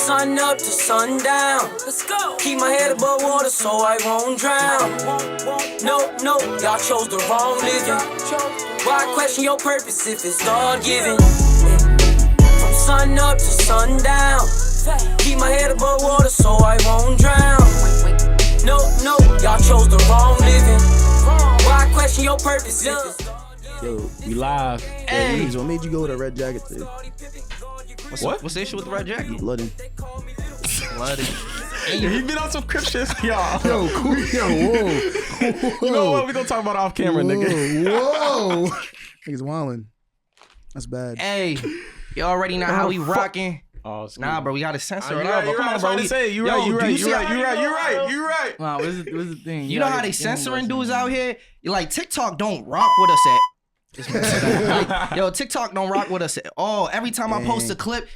sun up to sundown. Let's go. Keep my head above water so I won't drown. No, y'all chose the wrong living. Why question your purpose if it's God-given? From sun up to sundown. Keep my head above water so I won't drown. No, y'all chose the wrong living. Why question your purpose if it's God-given? Yo, we live. Hey, what made you go with a red jacket today? What's the issue with the red jacket? Bloody. He been on some crip shit, y'all. Yo, cool. Yo, whoa. You know what? We gonna talk about off camera, nigga. Whoa. Niggas wildin'. That's bad. Hey, you already know how we rocking. Oh, nah, bro, we gotta censor it out. out. Come on, bro. You right. Wow, what's the thing? You know how they censoring dudes out here? You like TikTok don't rock with us at. Like, yo, TikTok don't rock with us at all. Every time I post a clip,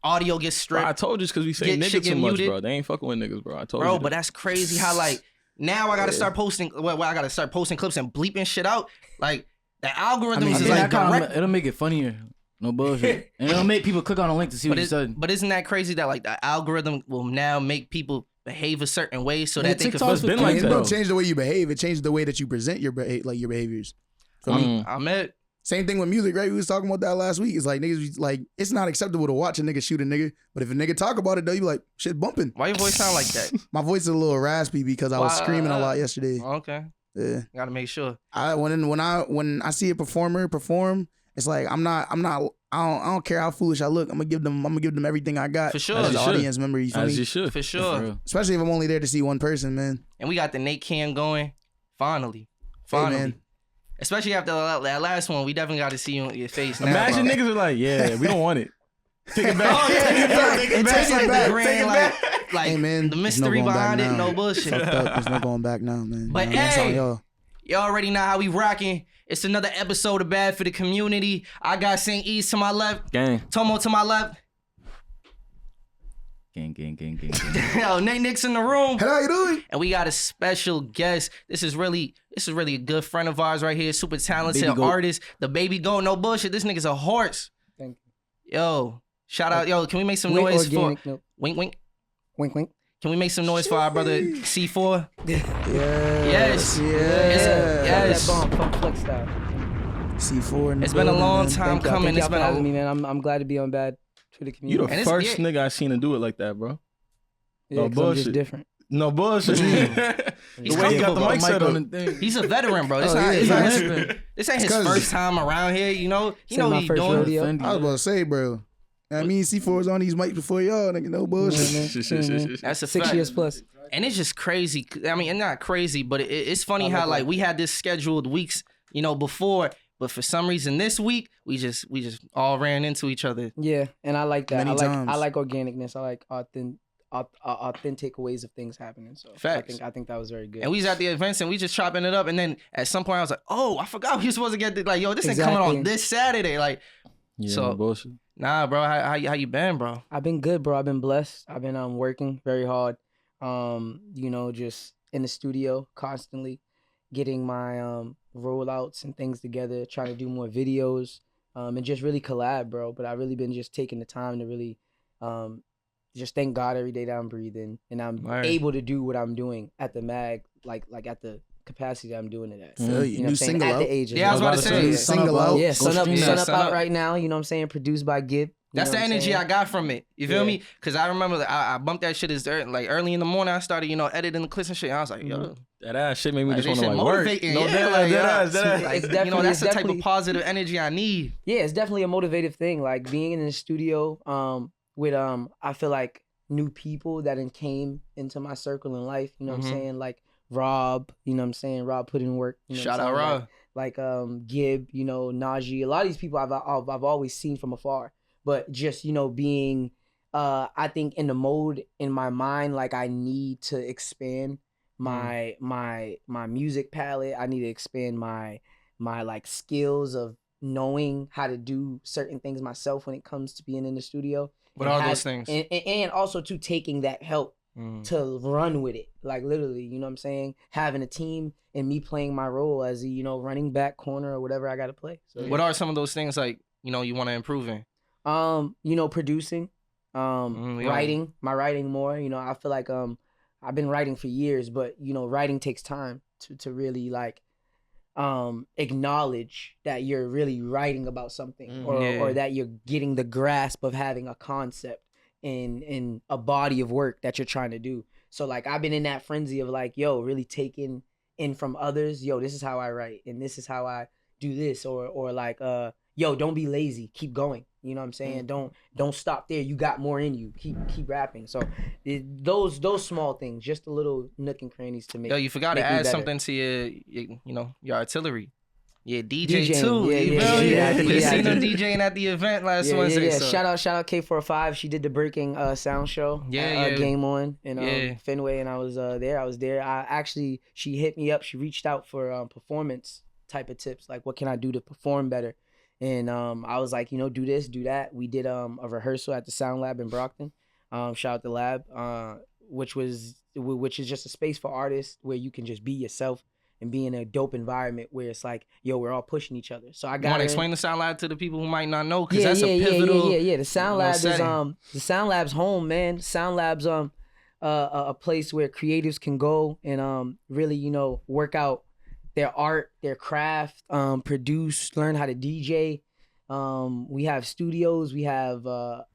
audio gets stripped. Bro, I told you because we say niggas too much, bro. They ain't fucking with niggas, bro. I told you. Bro, but that's crazy how like now I gotta start posting. Well, I gotta start posting clips and bleeping shit out. Like the algorithms is like direct. It'll make it funnier. No bullshit. And it'll make people click on a link to see what you said. But isn't that crazy that like the algorithm will now make people behave a certain way so that they TikTok's can been like It that. don't change the way you behave. It changed the way that you present your behaviors. I'm at. Same thing with music, right? We was talking about that last week. It's like niggas like it's not acceptable to watch a nigga shoot a nigga, but if a nigga talk about it though, you be like shit bumping. Why your voice sound like that? My voice is a little raspy because I was screaming a lot yesterday. Okay. Yeah. Gotta make sure. When I see a performer perform, it's like I don't care how foolish I look. I'm gonna give them everything I got. For sure. As an audience member, you feel me? You should. For sure. Especially if I'm only there to see one person, man. And we got the Nate Cam going. Finally. Hey, man. Especially after that last one, we definitely got to see you on your face now. Imagine bro. niggas are like, yeah, we don't want it. Take it back. Take it back. Like Hey, man, the there's no mystery going back behind it, now. no bullshit. Fucked up. There's no going back now, man. But That's on hey, y'all. you already know how we rocking. It's another episode of Bad for the Community. I got St. East to my left. Gang. Tomo to my left. Gang. Yo, Nate Nick's in the room. Hello, how you doing? And we got a special guest. This is really a good friend of ours right here. Super talented artist. The baby goat. No bullshit. This nigga's a horse. Thank you. Yo, shout out. Yo, can we make some noise organic, for... Nope. Wink, wink. Wink, wink. Can we make some noise for our brother SeeFour? Yes. Yes. That bomb, funk flex style. SeeFour in the It's been a building, long man. time coming. Thank It's y'all been for having me, man. I'm glad to be on Bad for the You Community. the And it's- first nigga I seen to do it like that, bro. Yeah, no 'cause I'm bullshit. just different. No bullshit. He's The way you got the comfortable, mic set on up. the thing. He's a veteran, bro. This ain't his first time around here. You know This what ain't my he first doing. rodeo. I was about to say, bro. I mean, SeeFour was on these mics before y'all, nigga. No bullshit. That's a 6 fact. years plus. And it's just crazy. I mean, and not crazy, but it's funny how like we had this scheduled weeks, before, but for some reason this week we just all ran into each other. Yeah, and I like that. Many times. I like organicness. I like authentic ways of things happening. So Facts. I think that was very good. And we was at the events and we just chopping it up. And then at some point I was like, oh, I forgot we were supposed to get like, yo, this ain't coming on this Saturday. Like, Yeah, so no bullshit. nah, bro, how you been, bro? I've been good, bro. I've been blessed. I've been working very hard. Just in the studio constantly, getting my rollouts and things together, trying to do more videos, and just really collab, bro. But I really been just taking the time to really just thank God every day that I'm breathing and I'm able to do what I'm doing at the mag, like at the capacity that I'm doing it at. Feel you. You know what I'm New saying? single At out. the age of Yeah, I was about to say. Single out. Yeah, Sun Up Sun Up. out right now, you know what I'm saying? Produced by Gib. That's the energy I got from it. You feel Yeah. me? Because I remember I bumped that shit early in the morning. I started, editing the clips and shit. And I was like, yo. That ass shit made me Like, just this want to shit work. motivating. No, Yeah, that ass. Like, It's definitely- that's it's the type of definitely- positive energy I need. Yeah, it's definitely a motivative thing. Like being in the studio with I feel like new people that came into my circle in life, you know what I'm saying? Like Rob, you know what I'm saying? RobPutsInWork. You know Shout what I'm out saying? Rob. Like Gib, Najee. A lot of these people I've always seen from afar. But just, being I think in the mode in my mind, like I need to expand my music palette. I need to expand my like skills of knowing how to do certain things myself when it comes to being in the studio. What are those things? And also to taking that help to run with it. Like literally, you know what I'm saying? Having a team and me playing my role as a, running back, corner, or whatever I gotta play. So What are some of those things like, you want to improve in? producing. Writing, my writing more. You know, I feel like I've been writing for years, but you know, writing takes time to really like acknowledge that you're really writing about something, or that you're getting the grasp of having a concept in a body of work that you're trying to do. So like I've been in that frenzy of like, yo, really taking in from others, yo, this is how I write and this is how I do this, or like yo, don't be lazy, keep going. You know what I'm saying? Don't stop there. You got more in you. Keep rapping. So those small things, just a little nook and crannies to make. Yo, you forgot to add something to your artillery. Yeah, DJ too. You seen him DJing at the event last Wednesday. Yeah. So. Shout out K45. She did the breaking sound show. Game On in Fenway, and I was there. She hit me up. She reached out for performance type of tips, like what can I do to perform better. And I was like, do this, do that. We did a rehearsal at the SoundLab in Brockton. Shout out the lab, which is just a space for artists where you can just be yourself and be in a dope environment where it's like, yo, we're all pushing each other. So I got to explain the SoundLab to the people who might not know, because that's a pivotal. Yeah. The SoundLab is the SoundLab's home, man. SoundLab's a place where creatives can go and really work out their art, their craft, produce, learn how to DJ. We have studios, we have a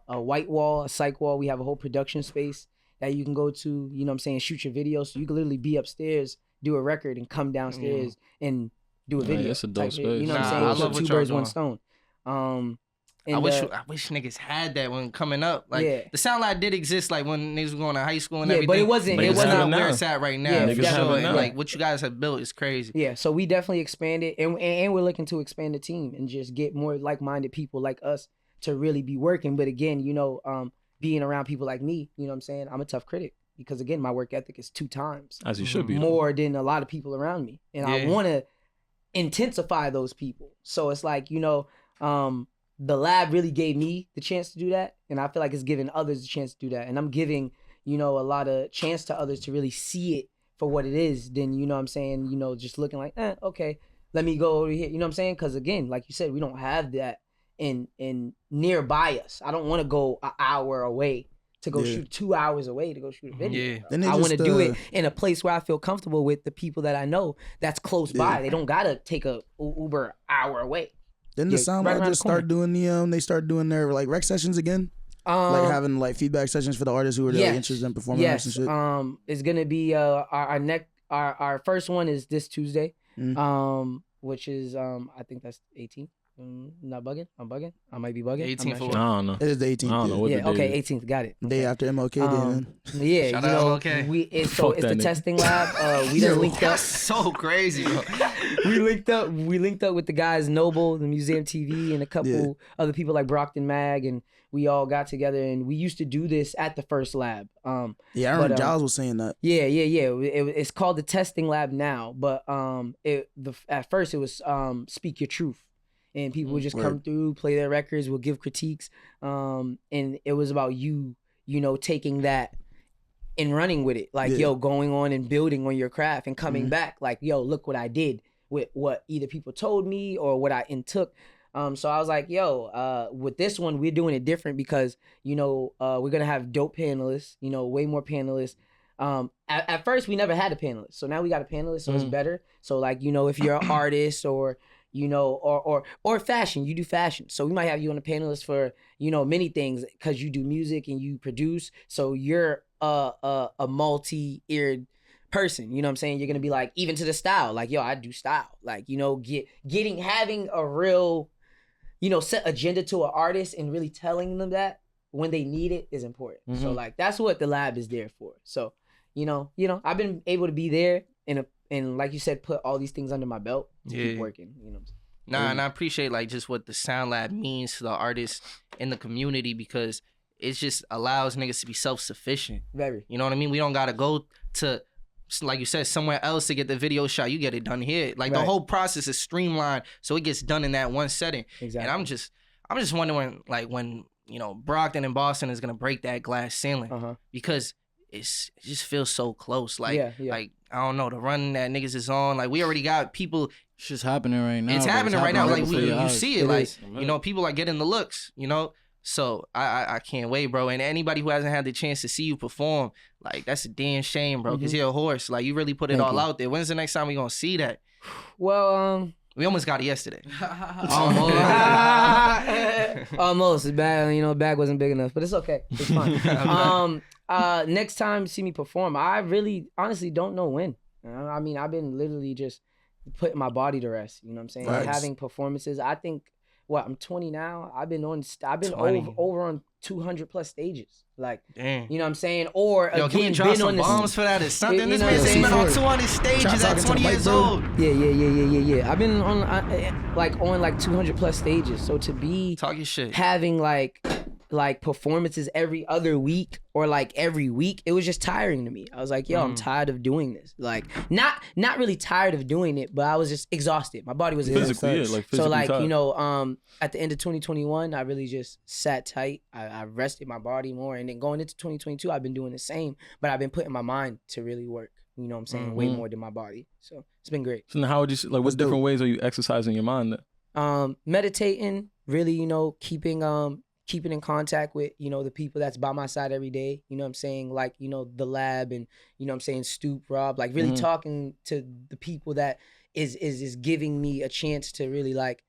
white wall, a psych wall. We have a whole production space that you can go to, shoot your video. So you can literally be upstairs, do a record, and come downstairs and do a video. That's a dope space. You know what I'm saying? I love two birds, one stone. I wish niggas had that when coming up. Like the SoundLab did exist, like when niggas were going to high school and everything. But it wasn't where it's at right now. Yeah, for sure. Like what you guys have built is crazy. Yeah, so we definitely expanded, and we're looking to expand the team and just get more like-minded people like us to really be working. But again, being around people like me, you know what I'm saying? I'm a tough critic because again, my work ethic is 2 times as you should be more than a lot of people around me, and I want to intensify those people. So it's like the lab really gave me the chance to do that, and I feel like it's giving others the chance to do that, and I'm giving a lot of chance to others to really see it for what it is. Then what I'm saying, just looking like okay, let me go over here, you know what I'm saying? Because again, like you said, we don't have that in nearby us. I don't want to go an hour away to go shoot 2 hours away to go shoot a video. I want to do it in a place where I feel comfortable with the people that I know that's close by. They don't gotta take a Uber hour away. Didn't the SoundLab just start doing they start doing their like rec sessions again? Like having like feedback sessions for the artists who are really interested in performing arts and shit? It's gonna be our first one is this Tuesday, which is I think that's 18th. Not bugging? I'm bugging? I might be bugging. 18th. Sure. I don't know. It is the 18th. I don't know what the day is. 18th. Got it. Day after MLK Day, man. Yeah, Shout out MLK. It's the testing lab. We just linked up. So crazy, bro. We linked up with the guys Noble, the Museum TV, and a couple other people like Brockton Mag, and we all got together and we used to do this at the first lab. I remember Giles was saying that. Yeah. It's called the testing lab now, but at first it was Speak Your Truth. And people would just come through, play their records, we'll give critiques. And it was about you taking that and running with it. Like, going on and building on your craft and coming back. Like, look what I did with what either people told me or what I intook. So I was like, with this one, we're doing it different because, we're going to have dope panelists, way more panelists. At first, we never had a panelist. So now we got a panelist, so it's better. So, like, if you're an artist or or fashion, you do fashion. So we might have you on a panelist for, many things because you do music and you produce. So you're a multi-eared person, you know what I'm saying? You're going to be like, even to the style, like, I do style. Like, having a real, set agenda to an artist and really telling them that when they need it is important. Mm-hmm. So like, that's what the lab is there for. So, I've been able to be there and like you said, put all these things under my belt to keep working, And I appreciate like just what the SoundLab means to the artists in the community because it just allows niggas to be self-sufficient. Very. You know what I mean? We don't got to go to, like you said, somewhere else to get the video shot. You get it done here. Like the whole process is streamlined so it gets done in that one setting. Exactly. And I'm just wondering like when, Brockton and Boston is going to break that glass ceiling because it just feels so close. Like, like, I don't know, the run that niggas is on. Like, we already got people. It's just happening right now. It's happening right now. Like, you see it. Like, people are getting the looks, So I can't wait, bro. And anybody who hasn't had the chance to see you perform, like, that's a damn shame, bro. Because you're a horse. Like, you really put it all out there. When's the next time we gonna see that? Well, we almost got it yesterday. Almost. It's bad, you know, bag wasn't big enough, but it's okay. It's fine. Next time you see me perform, I really honestly don't know when. I mean, I've been literally just putting my body to rest. You know what I'm saying? Nice. Having performances. I think, I'm 20 now. I've been over on 200 plus stages. Like, damn. You know what I'm saying? Or yo, again, can we drop some bombs for that or something? This man said he's been on 200 stages at 20 years old. Yeah. I've been on like 200 plus stages. So to be talking shit, having like performances every other week or like every week, it was just tiring to me. I was like, yo, I'm tired of doing this. Like, not really tired of doing it, but I was just exhausted. My body was physically, so like tired. You know, at the end of 2021, I really just sat tight. I rested my body more, and then going into 2022, I've been doing the same, but I've been putting my mind to really work. You know what I'm saying? Way more than my body. So it's been great. So now how would you like? What different ways are you exercising your mind then? Meditating, really, you know, keeping in contact with, you know, the people that's by my side every day, you know what I'm saying? Like, you know, the lab and, you know what I'm saying, Stoop, Rob, like really talking to the people that is giving me a chance to really like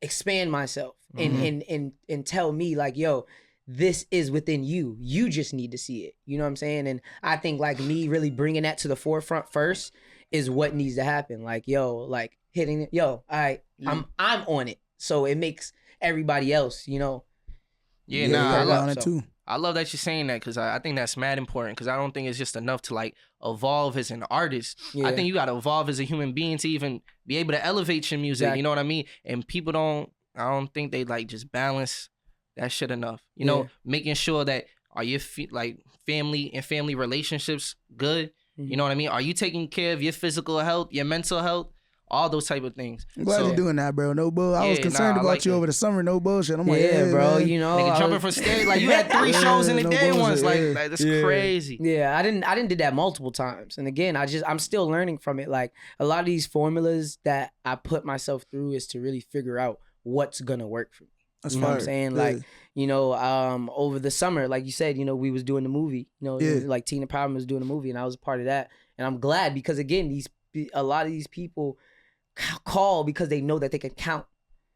expand myself and tell me like, yo, this is within you. You just need to see it. You know what I'm saying? And I think like me really bringing that to the forefront first is what needs to happen. Like, yo, like hitting it. Yo, all right, I'm on it. So it makes everybody else, you know. I love that you're saying that, because I think that's mad important, because I don't think it's just enough to like evolve as an artist. I think you got to evolve as a human being to even be able to elevate your music. You know what I mean? And people I don't think they like just balance that shit enough. You know, making sure that are your like family and family relationships good? You know what I mean? Are you taking care of your physical health, your mental health? All those type of things. I'm glad you're doing that, bro. No bull. I was concerned about you over the summer. No bullshit. I'm like, yeah, bro. Man. You know, nigga jumping from stage. Like, you had 3 shows in a day once. Like that's crazy. Yeah, I didn't do that multiple times. And again, I'm still learning from it. Like, a lot of these formulas that I put myself through is to really figure out what's gonna work for me. That's you know what I'm saying? Yeah. Like, you know, over the summer, like you said, you know, we was doing the movie. You know, like Tina Powerman was doing the movie, and I was a part of that. And I'm glad, because again, a lot of these people call because they know that they can count,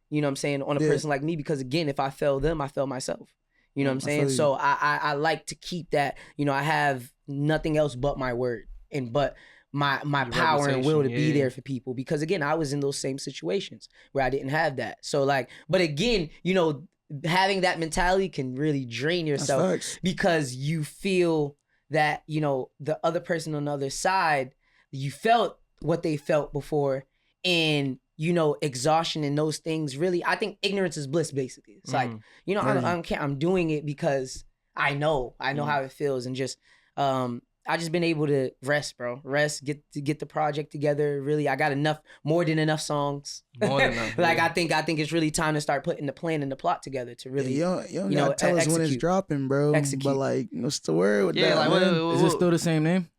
you know what I'm saying, on a person like me, because again, if I fail them, I fail myself. You know what I'm saying? So I like to keep that, you know, I have nothing else but my word but my power and will to be there for people, because again, I was in those same situations where I didn't have that. So like, but again, you know, having that mentality can really drain yourself, because you feel that, you know, the other person on the other side, you felt what they felt before. And, you know, exhaustion and those things, really, I think ignorance is bliss, basically. It's like, you know, I don't care. I'm doing it because I know how it feels. And just, I just been able to rest, bro. Get the project together. Really, I got more than enough songs. More than enough. Like, I think it's really time to start putting the plan and the plot together to really, you don't gotta tell us when it's dropping, bro. Execute. But like, what's the word with that? Like, is it still the same name?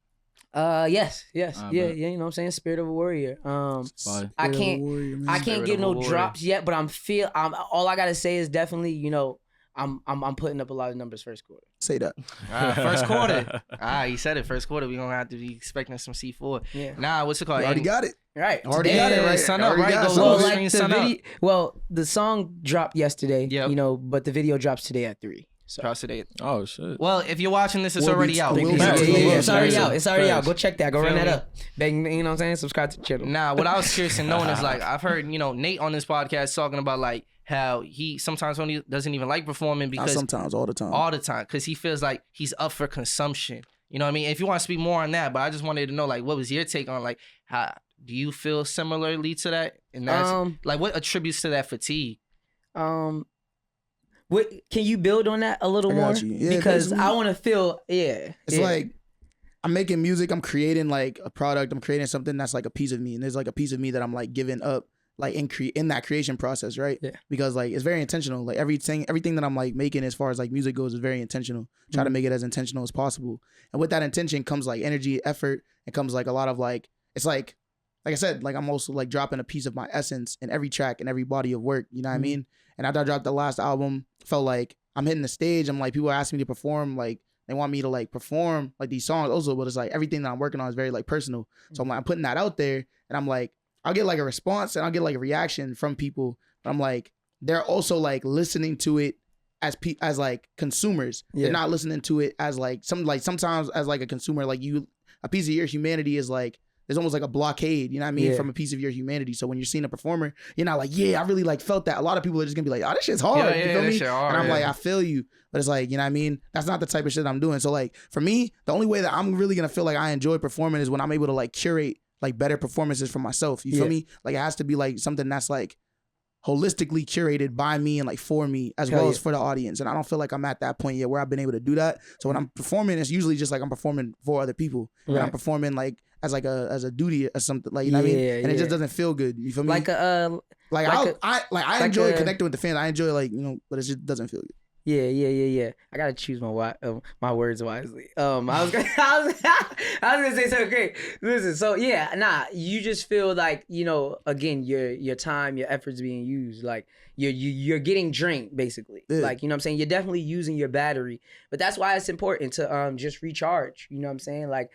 Yes. You know what I'm saying? Spirit of a Warrior. I can't give no drops yet, but all I gotta say is definitely, you know, I'm putting up a lot of numbers first quarter. Say that. First quarter. He said it. First quarter, we gonna have to be expecting some SeeFour. Yeah. Nah, what's it called? You already got it. Right. Already got it, right? Sun up, right? The song dropped yesterday, you know, but the video drops today at 3. So. Drops today. Oh shit. Well, if you're watching this, it's already out. It's already out. It's already out. Go check that. Go run that up. Bang, you know what I'm saying? Subscribe to the channel. Nah, what I was curious in knowing is, like, I've heard, you know, Nate on this podcast talking about like how he sometimes only doesn't even like performing because all the time, because he feels like he's up for consumption. You know what I mean? If you want to speak more on that, but I just wanted to know, like, what was your take on, like, how do you feel similarly to that? And that's like, what attributes to that fatigue? What can you build on that a little more? Yeah, because I want to feel, It's like, I'm making music, I'm creating like a product, I'm creating something that's like a piece of me, and there's like a piece of me that I'm like giving up, like in that creation process, right? Yeah. Because like it's very intentional. Like everything that I'm like making as far as like music goes is very intentional. Try to make it as intentional as possible, and with that intention comes like energy, effort, and comes like a lot of like, it's like I said, like I'm also like dropping a piece of my essence in every track and every body of work. You know what I mean? And after I dropped the last album, felt like I'm hitting the stage. I'm like, people are asking me to perform, like they want me to like perform like these songs also, but it's like everything that I'm working on is very like personal. So I'm like, I'm putting that out there, and I'm like, I'll get like a response and I'll get like a reaction from people. But I'm like, they're also like listening to it as like consumers. They're not listening to it as like sometimes as like a consumer, like a piece of your humanity is like, there's almost like a blockade, you know what I mean, from a piece of your humanity. So when you're seeing a performer, you're not like, yeah, I really like felt that. A lot of people are just gonna be like, oh, this shit's hard. You feel me? And I'm like, I feel you. But it's like, you know what I mean? That's not the type of shit I'm doing. So like for me, the only way that I'm really gonna feel like I enjoy performing is when I'm able to like curate like better performances for myself. You feel me? Like it has to be like something that's like holistically curated by me and like for me as well as for the audience. And I don't feel like I'm at that point yet where I've been able to do that. So when I'm performing, it's usually just like I'm performing for other people. And I'm performing like as a duty or something, like, you know what I mean? And it just doesn't feel good. You feel me? I enjoy connecting with the fans. I enjoy like, you know, but it just doesn't feel good. Yeah. I gotta choose my words wisely. I was gonna say something great. Listen, so you just feel like, you know, again, your time, your efforts being used, like you're getting drained basically. Like, you know what I'm saying? You're definitely using your battery, but that's why it's important to just recharge. You know what I'm saying? Like,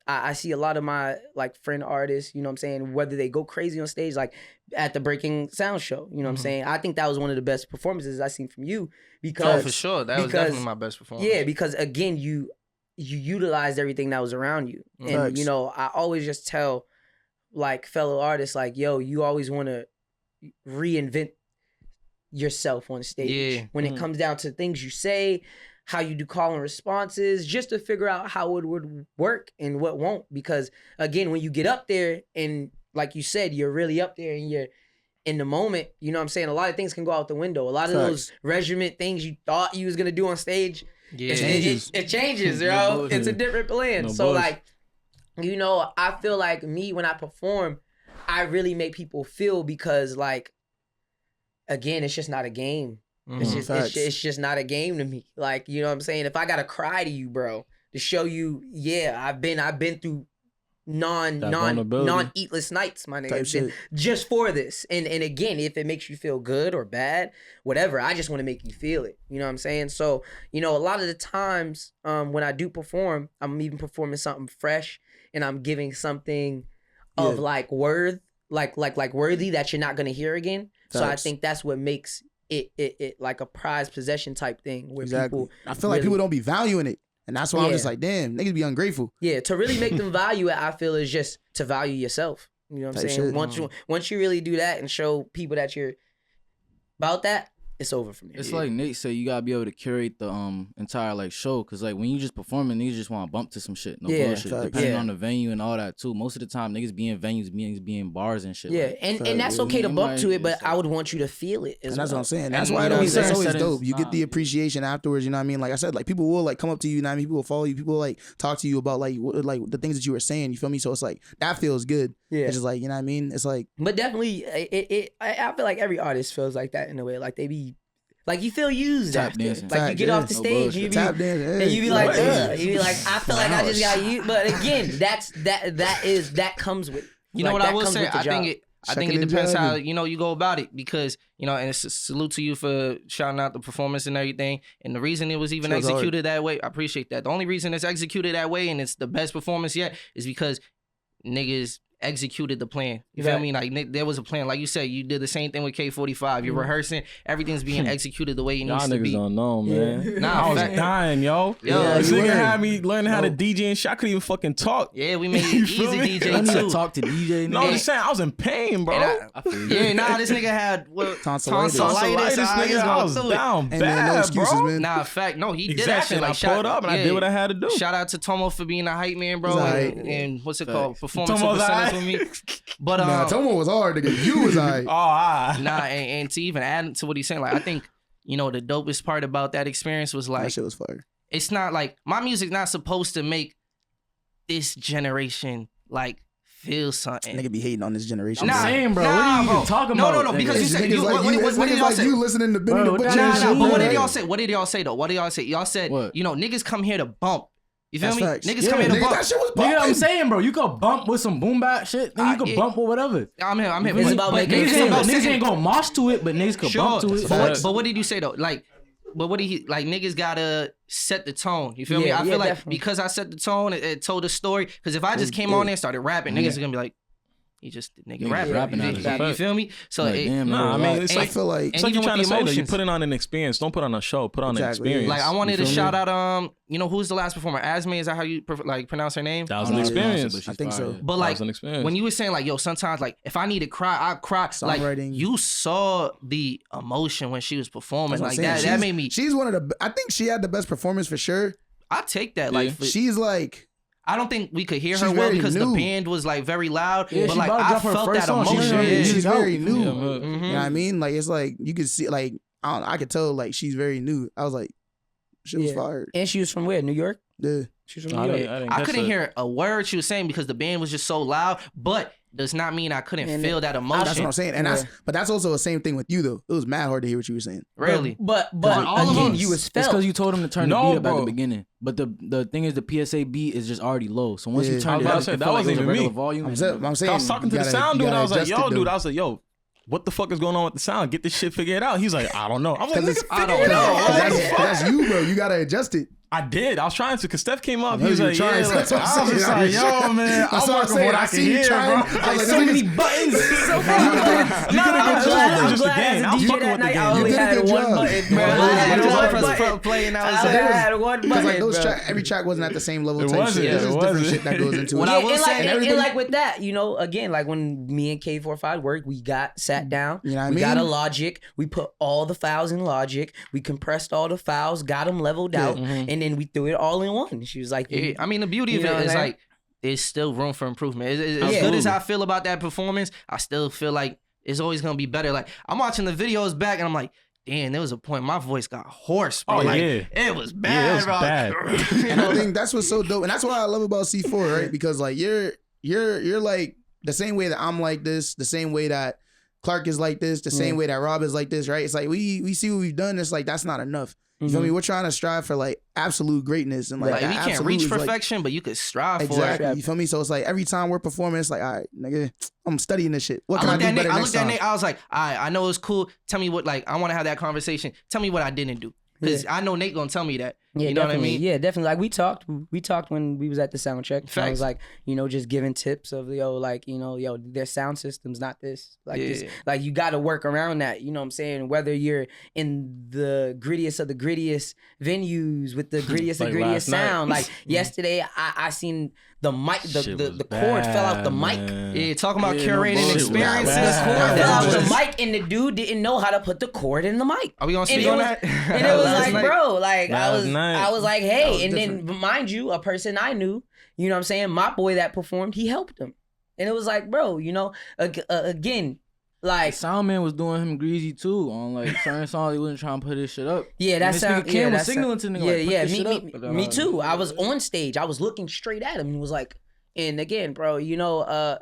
I see a lot of my like friend artists, you know what I'm saying, whether they go crazy on stage, like at the Breaking Sound show, you know what I'm saying? I think that was one of the best performances I seen from you because for sure. That was definitely my best performance. Yeah, because again, you utilized everything that was around you. And you know, I always just tell like fellow artists like, yo, you always want to reinvent yourself on stage. When it comes down to things you say, how you do call and responses, just to figure out how it would work and what won't. Because again, when you get up there and like you said, you're really up there and you're in the moment, you know what I'm saying? A lot of things can go out the window. A lot of those regiment things you thought you was going to do on stage, it changes, bro. It's a different plan. So like, you know, I feel like me, when I perform, I really make people feel because like, again, it's just not a game. It's just not a game to me. Like, you know what I'm saying? If I gotta cry to you, bro, to show you, I've been through non-eatless nights, my nigga, just for this. And again, if it makes you feel good or bad, whatever, I just want to make you feel it. You know what I'm saying? So, you know, a lot of the times when I do perform, I'm even performing something fresh and I'm giving something of like worth, like worthy that you're not gonna hear again. So I think that's what makes it like a prized possession type thing where people, I feel like people don't be valuing it, and that's why I'm just like, damn, niggas be ungrateful. To really make them value it, I feel is just to value yourself. You know what I'm saying? Once you really do that and show people that you're about that, it's over for me. It's like Nate said, you gotta be able to curate the entire like show, cause like when you just performing, niggas just want to bump to some shit, no bullshit. Depending on the venue and all that too. Most of the time, niggas be in venues, niggas be in bars and shit. And that's okay to bump to it, but I would want you to feel it. And that's what I'm saying. That's why that's always dope. You get the appreciation afterwards. You know what I mean? Like I said, like people will like come up to you. You know what I mean? People will follow you. People will like talk to you about like the things that you were saying. You feel me? So it's like that feels good. It's just like, you know what I mean? It's like, but definitely, I feel like every artist feels like that in a way. Like they be. Like you feel used after. Like you get off the stage and you be like, ugh. You be like, I feel like I just got used. But again, that comes with. You know what I will say? I think it depends how, you know, you go about it, because, you know, and it's a salute to you for shouting out the performance and everything. And the reason it was even executed that way, I appreciate that. The only reason it's executed that way and it's the best performance yet is because niggas executed the plan. You feel me? Like there was a plan. Like you said, you did the same thing with K45. You're rehearsing. Everything's being executed the way it needs to be. Y'all niggas don't know, man. I was dying, yo. This nigga had me learning how to DJ and shit. I couldn't even fucking talk. Yeah, we made it easy DJ I need too. to talk to DJ. No, I'm just saying, I was in pain, bro. This nigga had tonsillitis. Nigga, I was down bad, no excuses, bro. man. Nah, fact, no, he did that shit. Like, I pulled up and I did what I had to do. Shout out to Tomo for being a hype man, bro. And what's it called? Performance Tomo's percentage with me. But Tomo was hard, nigga. You was alright. And to even add to what he's saying, like I think, you know, the dopest part about that experience was like, that shit was fire. It's not like my music not supposed to make this generation like feel something. Nigga be hating on this generation. I'm saying, bro. What are you even talking about? No, because you said what did y'all say? You listening to Benny the Butcher? But what did y'all say? What did y'all say though? What did y'all say? Y'all said, you know, niggas come here to bump. You feel me? Facts. Niggas come in to bump. That shit was Nigga, what I'm bumping. saying, bro, you could bump with some boom bap shit. Then you could bump with whatever. I'm here. It's about making it feel. Niggas ain't gonna mosh to it, but niggas could bump to it. But what did you say though? Like, but what did he like? Niggas gotta set the tone. You feel me? I feel like definitely. Because I set the tone, it told the story. Because if I just came on there and started rapping, niggas are gonna be like, he just nigga rapping. You feel me? So like, damn, I mean, it's like, I feel like it's like you're trying to say that you put it on an experience. Don't put on a show. Put on an experience. Like I wanted to shout out, you know, who's the last performer? Asme, is that how you like pronounce her name? That was an experience. I think so. But like when you were saying like, yo, sometimes like if I need to cry, I cry. Like you saw the emotion when she was performing like that. That made me. She's one of the. I think she had the best performance for sure. I take that. Like she's like. I don't think we could hear her well because the band was like very loud. But like I felt that emotion. She's very new. You know what I mean? Like it's like you could see like I could tell like she's very new. I was like, she was fired. And she was from where? New York? Yeah. She's from New York. I couldn't hear a word she was saying because the band was just so loud. But does not mean I couldn't feel that emotion. That's what I'm saying. And that's also the same thing with you though. It was mad hard to hear what you were saying. Really? But all again, you was felt. It's because you told him to turn the beat up at the beginning. But the thing is, the PSA beat is just already low. So once you turn it up, that wasn't even me. Volume. I'm saying. I was talking to the sound dude. I was like, yo, dude. I was like, yo, what the fuck is going on with the sound? Get this shit figured out. He's like, I don't know. I was like, nigga, figure it out. That's you, bro. You gotta adjust it. I did. I was trying to, because Steph came up. He was like, trying. I was just like, yo, man, I'm working what I can hear, bro. Like, so many buttons. So many buttons. You did a good job. It was just a game. I was fucking with the game. You did a good job. I had one button, because like those every track wasn't at the same level. It wasn't. There's different shit that goes into it. And like with that, you know, again, like when me and K45 worked, we got sat down. You know what I mean? We got a Logic. We put all the files in Logic. We compressed all the files, got them leveled out, and then we threw it all in one. She was like, I mean, the beauty of it is like there's still room for improvement. As good as I feel about that performance, I still feel like it's always gonna be better. Like I'm watching the videos back and I'm like, damn, there was a point my voice got hoarse, bro. It was bad, bro. And I think that's what's so dope, and that's what I love about SeeFour, right? Because like you're like the same way that I'm like this, the same way that Clark is like this, the same way that Rob is like this, right? It's like we see what we've done. It's like that's not enough. You feel me? We're trying to strive for like absolute greatness and like we can't reach perfection, but you could strive for it. You feel me? So it's like every time we're performing, it's like, all right, nigga, I'm studying this shit. What can I do better next time? I was like, all right, I know it's cool. Tell me what, like, I want to have that conversation. Tell me what I didn't do. Because I know Nate gonna tell me that. Yeah, you know definitely. what I mean? Yeah, definitely. Like we talked when we was at the sound check. I was like, you know, just giving tips of like, you know, their sound system's not this. Like this. Like you gotta work around that. You know what I'm saying? Whether you're in the grittiest of the grittiest venues with the grittiest of grittiest sound. Like yesterday I seen the mic, the cord fell out the mic. Yeah, talking about curating experiences. The cord fell out the mic and the dude didn't know how to put the cord in the mic. Are we gonna speak on that? And it was like, bro, like I was like, hey, and then mind you, a person I knew, you know what I'm saying, my boy that performed, he helped him. And it was like, bro, you know, again, like Sound Man was doing him greasy too on like certain songs. He wasn't trying to put his shit up. Yeah, that sound. Cam was signaling to nigga. Me too. I was on stage. I was looking straight at him. He was like, and again, bro, you know,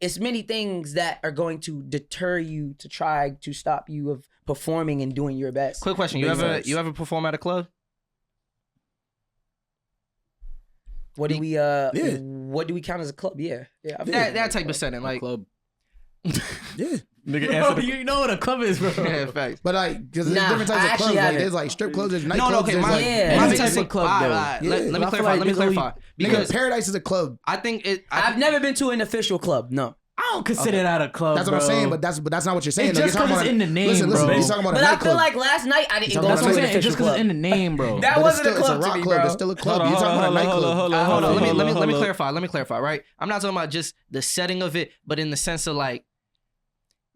it's many things that are going to deter you to try to stop you of performing and doing your best. Quick question: you ever perform at a club? What do we What do we count as a club? Yeah. That type of setting, like club. Yeah. Nigga, answer you know what a club is, bro. Yeah, facts. But like, because there's different types of clubs. Like, there's like strip clubs, there's nightclubs. Okay, my type of club though. Let me clarify. Because Paradise is a club. I think I've never been to an official club. No. I don't consider that a club. That's what I'm saying, but that's not what you're saying. It's just because it's in the name, listen, bro. You're talking about but I feel like last night I didn't go to an official club. Just because it's in the name, bro. That wasn't a club to me, bro. It's still a club. You're talking about a nightclub. Hold on. Let me clarify. Let me clarify. Right. I'm not talking about just the setting of it, but in the sense of like,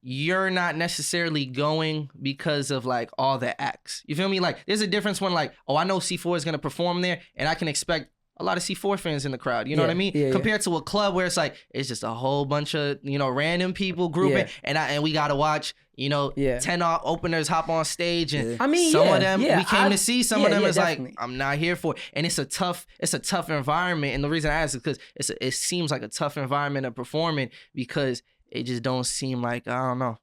you're not necessarily going because of like all the acts. You feel me? Like there's a difference when like, oh, I know SeeFour is gonna perform there, and I can expect a lot of SeeFour fans in the crowd. You know what I mean? Yeah, compared to a club where it's like it's just a whole bunch of, you know, random people grouping, and we gotta watch, you know, 10 openers hop on stage, and I mean, some of them we came to see, some of them is definitely. like, I'm not here for it. And it's a tough environment. And the reason I ask is because it seems like a tough environment of performing because it just don't seem like, I don't know.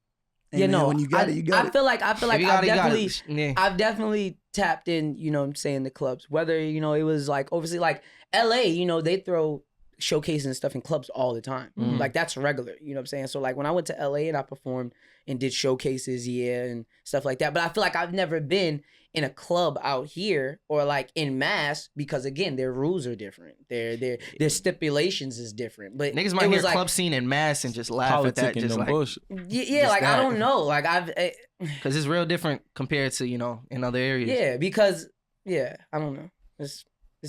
Hey, man, when you got it, you got it. I feel like Yeah. I've definitely tapped in, you know what I'm saying, the clubs. Whether, you know, it was like obviously like LA, you know, they throw showcases and stuff in clubs all the time. Like that's regular, you know what I'm saying? So like when I went to LA and I performed and did showcases, and stuff like that. But I feel like I've never been in a club out here or like in mass because again, their rules are different. Their stipulations is different. But niggas might hear club scene in mass and just laugh at that. Just like bullshit. Yeah, like I don't know. Like because it's real different compared to, you know, in other areas. Yeah, because I don't know. It's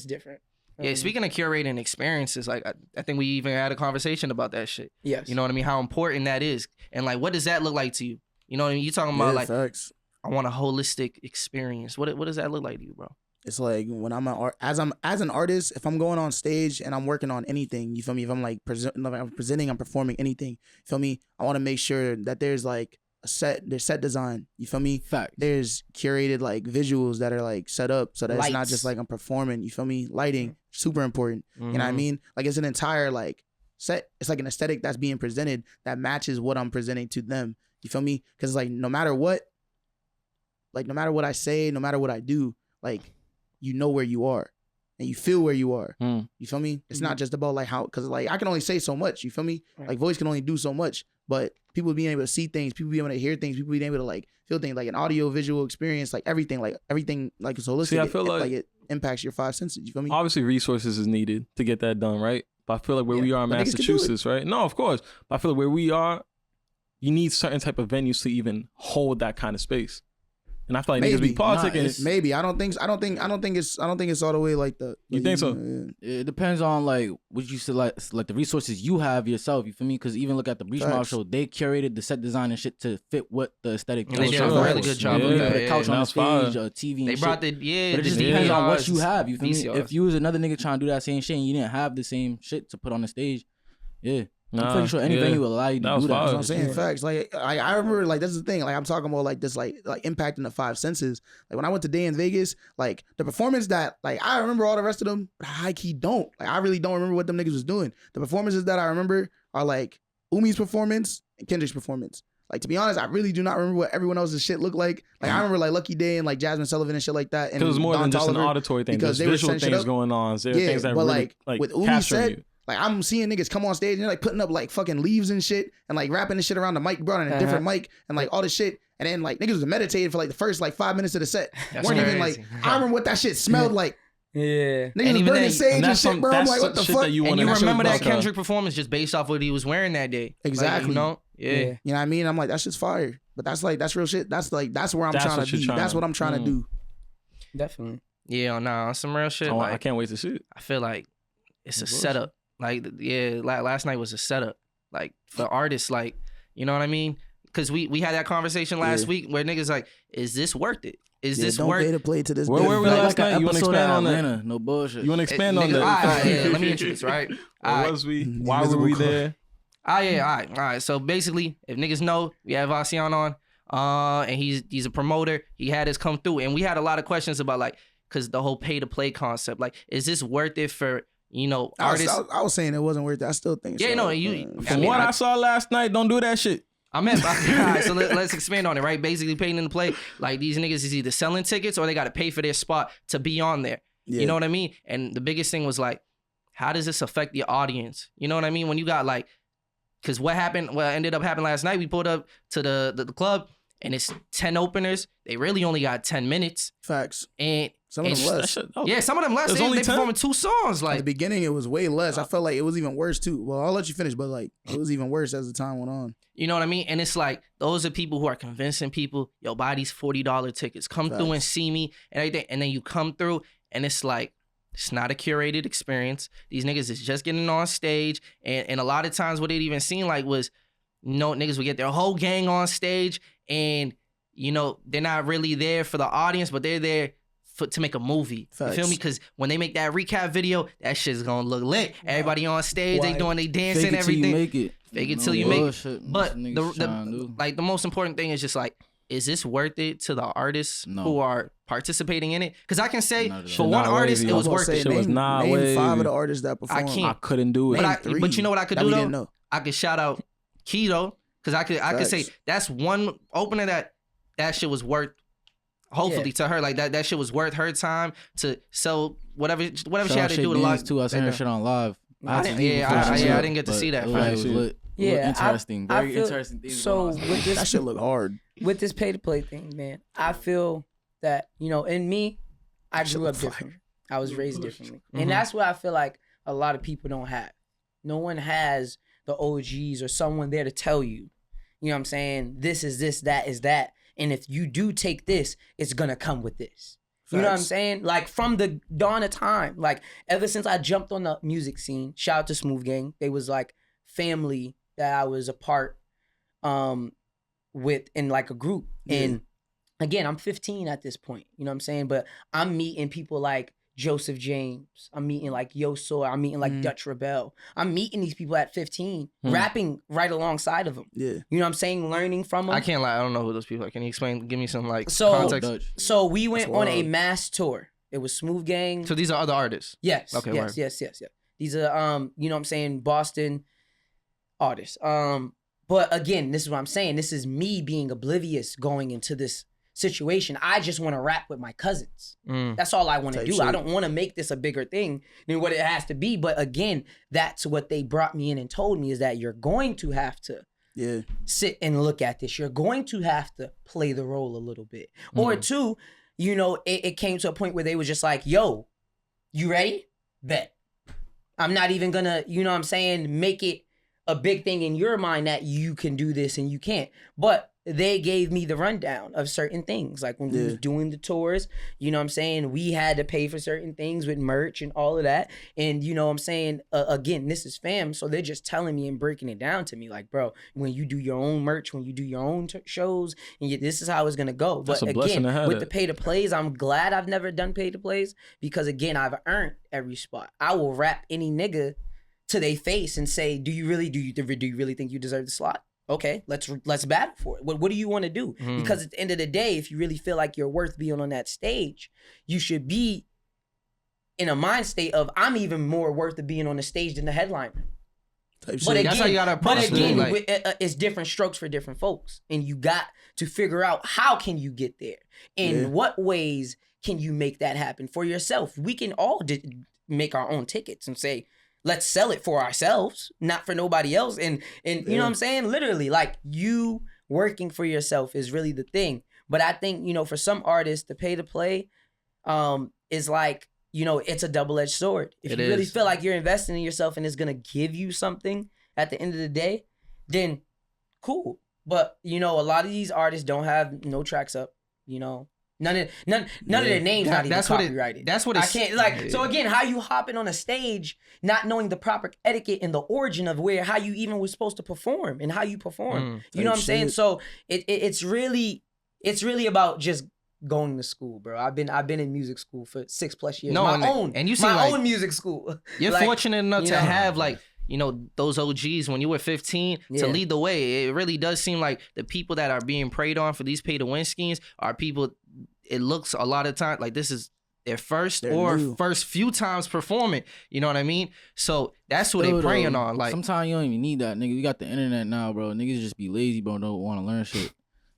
different. Yeah, speaking of curating experiences, like I think we even had a conversation about that shit. Yes. You know what I mean? How important that is. And like, what does that look like to you? You know what I mean? You talking about like, facts. I want a holistic experience. What does that look like to you, bro? It's like when as an artist, if I'm going on stage and I'm working on anything, you feel me? If I'm like I'm presenting, I'm performing anything, you feel me? I want to make sure that there's like there's set design, you feel me? Fact. There's curated like visuals that are like set up so that Lights. it's not just like I'm performing, you feel me? Lighting, super important. You know what I mean? Like it's an entire like set. It's like an aesthetic that's being presented that matches what I'm presenting to them. You feel me? Because like no matter what I say, no matter what I do, like you know where you are and you feel where you are. You feel me? It's not just about like how, because like I can only say so much. You feel me? Like voice can only do so much, but people being able to see things, people being able to hear things, people being able to like feel things, like an audio visual experience, like everything like it's holistic. See, I feel like it impacts your five senses. You feel me? Obviously, resources is needed to get that done, right? But I feel like where we are in Massachusetts, right? No, of course. But I feel like where we are, you need certain type of venues to even hold that kind of space. And I feel like niggas be politicking. Maybe I don't think it's all the way like the. You think so? It depends on like what you select, like the resources you have yourself. You feel me? Because even look at the Breach Mob show, they curated the set design and shit to fit what the aesthetic. They did a really good job. Put a couch on the stage, a TV. They and brought shit. but it just the depends on VCRs, what you have. You feel me? VCRs. If you was another nigga trying to do that same shit and you didn't have the same shit to put on the stage, I'm pretty sure any venue will allow you to do that. That's what I'm saying. Facts. Like I remember, like that's the thing. Like I'm talking about like this, like impacting the five senses. Like when I went to Day in Vegas, like the performance that like I remember all the rest of them, but I high key don't. Like I really don't remember what them niggas was doing. The performances that I remember are like Umi's performance and Kendrick's performance. Like to be honest, I really do not remember what everyone else's shit looked like. Like I remember like Lucky Day and like Jasmine Sullivan and shit like that. And it was more Don than just Toliver, an auditory thing. because There's visual things going on. There are things that but really like with Umi capturing said. you. Like I'm seeing niggas come on stage and they're like putting up like fucking leaves and shit and like wrapping the shit around the mic, brought in a different mic and like all this shit. And then like niggas was meditating for like the first like 5 minutes of the set. Weren't even like, I remember what that shit smelled like. Yeah. Niggas was burning sage and shit, bro. I'm like, what the fuck? And you remember that Kendrick performance just based off what he was wearing that day. Exactly. Like, you know? Yeah. You know what I mean? I'm like, that shit's fire. But that's real shit. That's where I'm trying to be. That's what I'm trying to do. Definitely. Yeah, nah, some real shit. Like, I can't wait to see it. I feel like it's a setup. Like, last night was a setup. Like, for artists, like, you know what I mean? Because we had that conversation last week where niggas like, is this worth it? Is this don't worth pay to play to this. Where were we last night? You want to expand on that? No bullshit. You want to expand on that? That? Let me introduce, right? Where was we? Why were we there? All right. So basically, if niggas know, we have Vacian on, and he's a promoter. He had us come through, and we had a lot of questions about like, cause the whole pay to play concept. Like, is this worth it for artists? I was saying it wasn't worth it. I still think. Yeah, so. no, you. From what I saw last night, don't do that shit. All right, so let's expand on it, right? Basically, paying to play, like these niggas is either selling tickets or they got to pay for their spot to be on there. Yeah. You know what I mean? And the biggest thing was like, how does this affect the audience? You know what I mean? When you got like, because what ended up happening last night, we pulled up to the club and it's 10 openers. They really only got 10 minutes. Facts. And some of them less. Yeah, some of them less. They performing 2 songs. Like at the beginning, it was way less. I felt like it was even worse too. Well, I'll let you finish, but like it was even worse as the time went on. You know what I mean? And it's like, those are people who are convincing people, yo, buy these $40 tickets. Come through and see me and everything. And then you come through and it's like, it's not a curated experience. These niggas is just getting on stage. And a lot of times what it even seemed like was, niggas would get their whole gang on stage and, they're not really there for the audience, but they're there to make a movie. Facts. You feel me? Because when they make that recap video, that shit's gonna look lit. Everybody on stage, they dancing, everything. Fake it till you make it. But the most important thing is just like, is this worth it to the artists who are participating in it? Because I can say for one artist, it was worth it. Name 5 of the artists that performed. I couldn't do it. But you know what I could do though? I could shout out Keto. Because I could say that's one opener that shit was worth. Hopefully to her, like that shit was worth her time to sell whatever she had to do to live. Too, I seen her shit on live. I didn't get to see that. It was interesting. Very interesting. So with this, that shit look hard. With this pay to play thing, man, I feel that in me, I grew up different. I was raised differently, and that's what I feel like a lot of people don't have. No one has the OGs or someone there to tell you. You know what I'm saying? This is this, that is that. And if you do take this, it's going to come with this. You know what I'm saying? Like from the dawn of time, like ever since I jumped on the music scene, shout out to Smooth Gang. They was like family that I was a part with in like a group. Yeah. And again, I'm 15 at this point. You know what I'm saying? But I'm meeting people like Joseph James. I'm meeting like Yo Soy. I'm meeting like Dutch Rebel. I'm meeting these people at 15, rapping right alongside of them. Yeah. You know what I'm saying? Learning from them. I can't lie. I don't know who those people are. Can you explain? Give me some like context. So we went on a mass tour. It was Smooth Gang. So these are other artists? Yes. Okay. Yes. These are, you know what I'm saying, Boston artists. But again, this is what I'm saying. This is me being oblivious going into this situation. I just want to rap with my cousins. That's all I want to do. Shit. I don't want to make this a bigger thing than what it has to be. But again, that's what they brought me in and told me is that you're going to have to sit and look at this. You're going to have to play the role a little bit. Or two, it came to a point where they was just like, yo, you ready? Bet. I'm not even gonna, you know what I'm saying, make it a big thing in your mind that you can do this and you can't. But they gave me the rundown of certain things. Like when we was doing the tours, you know what I'm saying? We had to pay for certain things with merch and all of that. And you know what I'm saying? Again, this is fam. So they're just telling me and breaking it down to me. Like, bro, when you do your own merch, when you do your own shows, and this is how it's going to go. But again, with the pay to plays, I'm glad I've never done pay to plays because again, I've earned every spot. I will rap any nigga to their face and say, do you really think you deserve the slot? Okay, let's battle for it. What do you want to do? Because at the end of the day, if you really feel like you're worth being on that stage, you should be in a mind state of I'm even more worth of being on the stage than the headliner. But again, that's how you gotta approach it. It's different strokes for different folks, and you got to figure out how can you get there, and what ways can you make that happen for yourself. We can all make our own tickets and say, let's sell it for ourselves, not for nobody else. And you know what I'm saying? Literally, like you working for yourself is really the thing. But I think, for some artists, the pay to play is like, it's a double-edged sword. If you really feel like you're investing in yourself and it's going to give you something at the end of the day, then cool. But, a lot of these artists don't have no tracks up, None of their names not even copyrighted. That's what I can't So again, how you hopping on a stage, not knowing the proper etiquette and the origin of how you even was supposed to perform and how you perform. You know what I'm saying? So it's really about just going to school, bro. I've been in music school for 6+ years. And you see my own music school. You're fortunate enough to have those OGs when you were 15 to lead the way. It really does seem like the people that are being preyed on for these pay to win schemes are people. It looks a lot of time like this is their first few times performing. You know what I mean? So that's what they're preying on. Like sometimes you don't even need that, nigga. You got the internet now, bro. Niggas just be lazy, bro. Don't want to learn shit.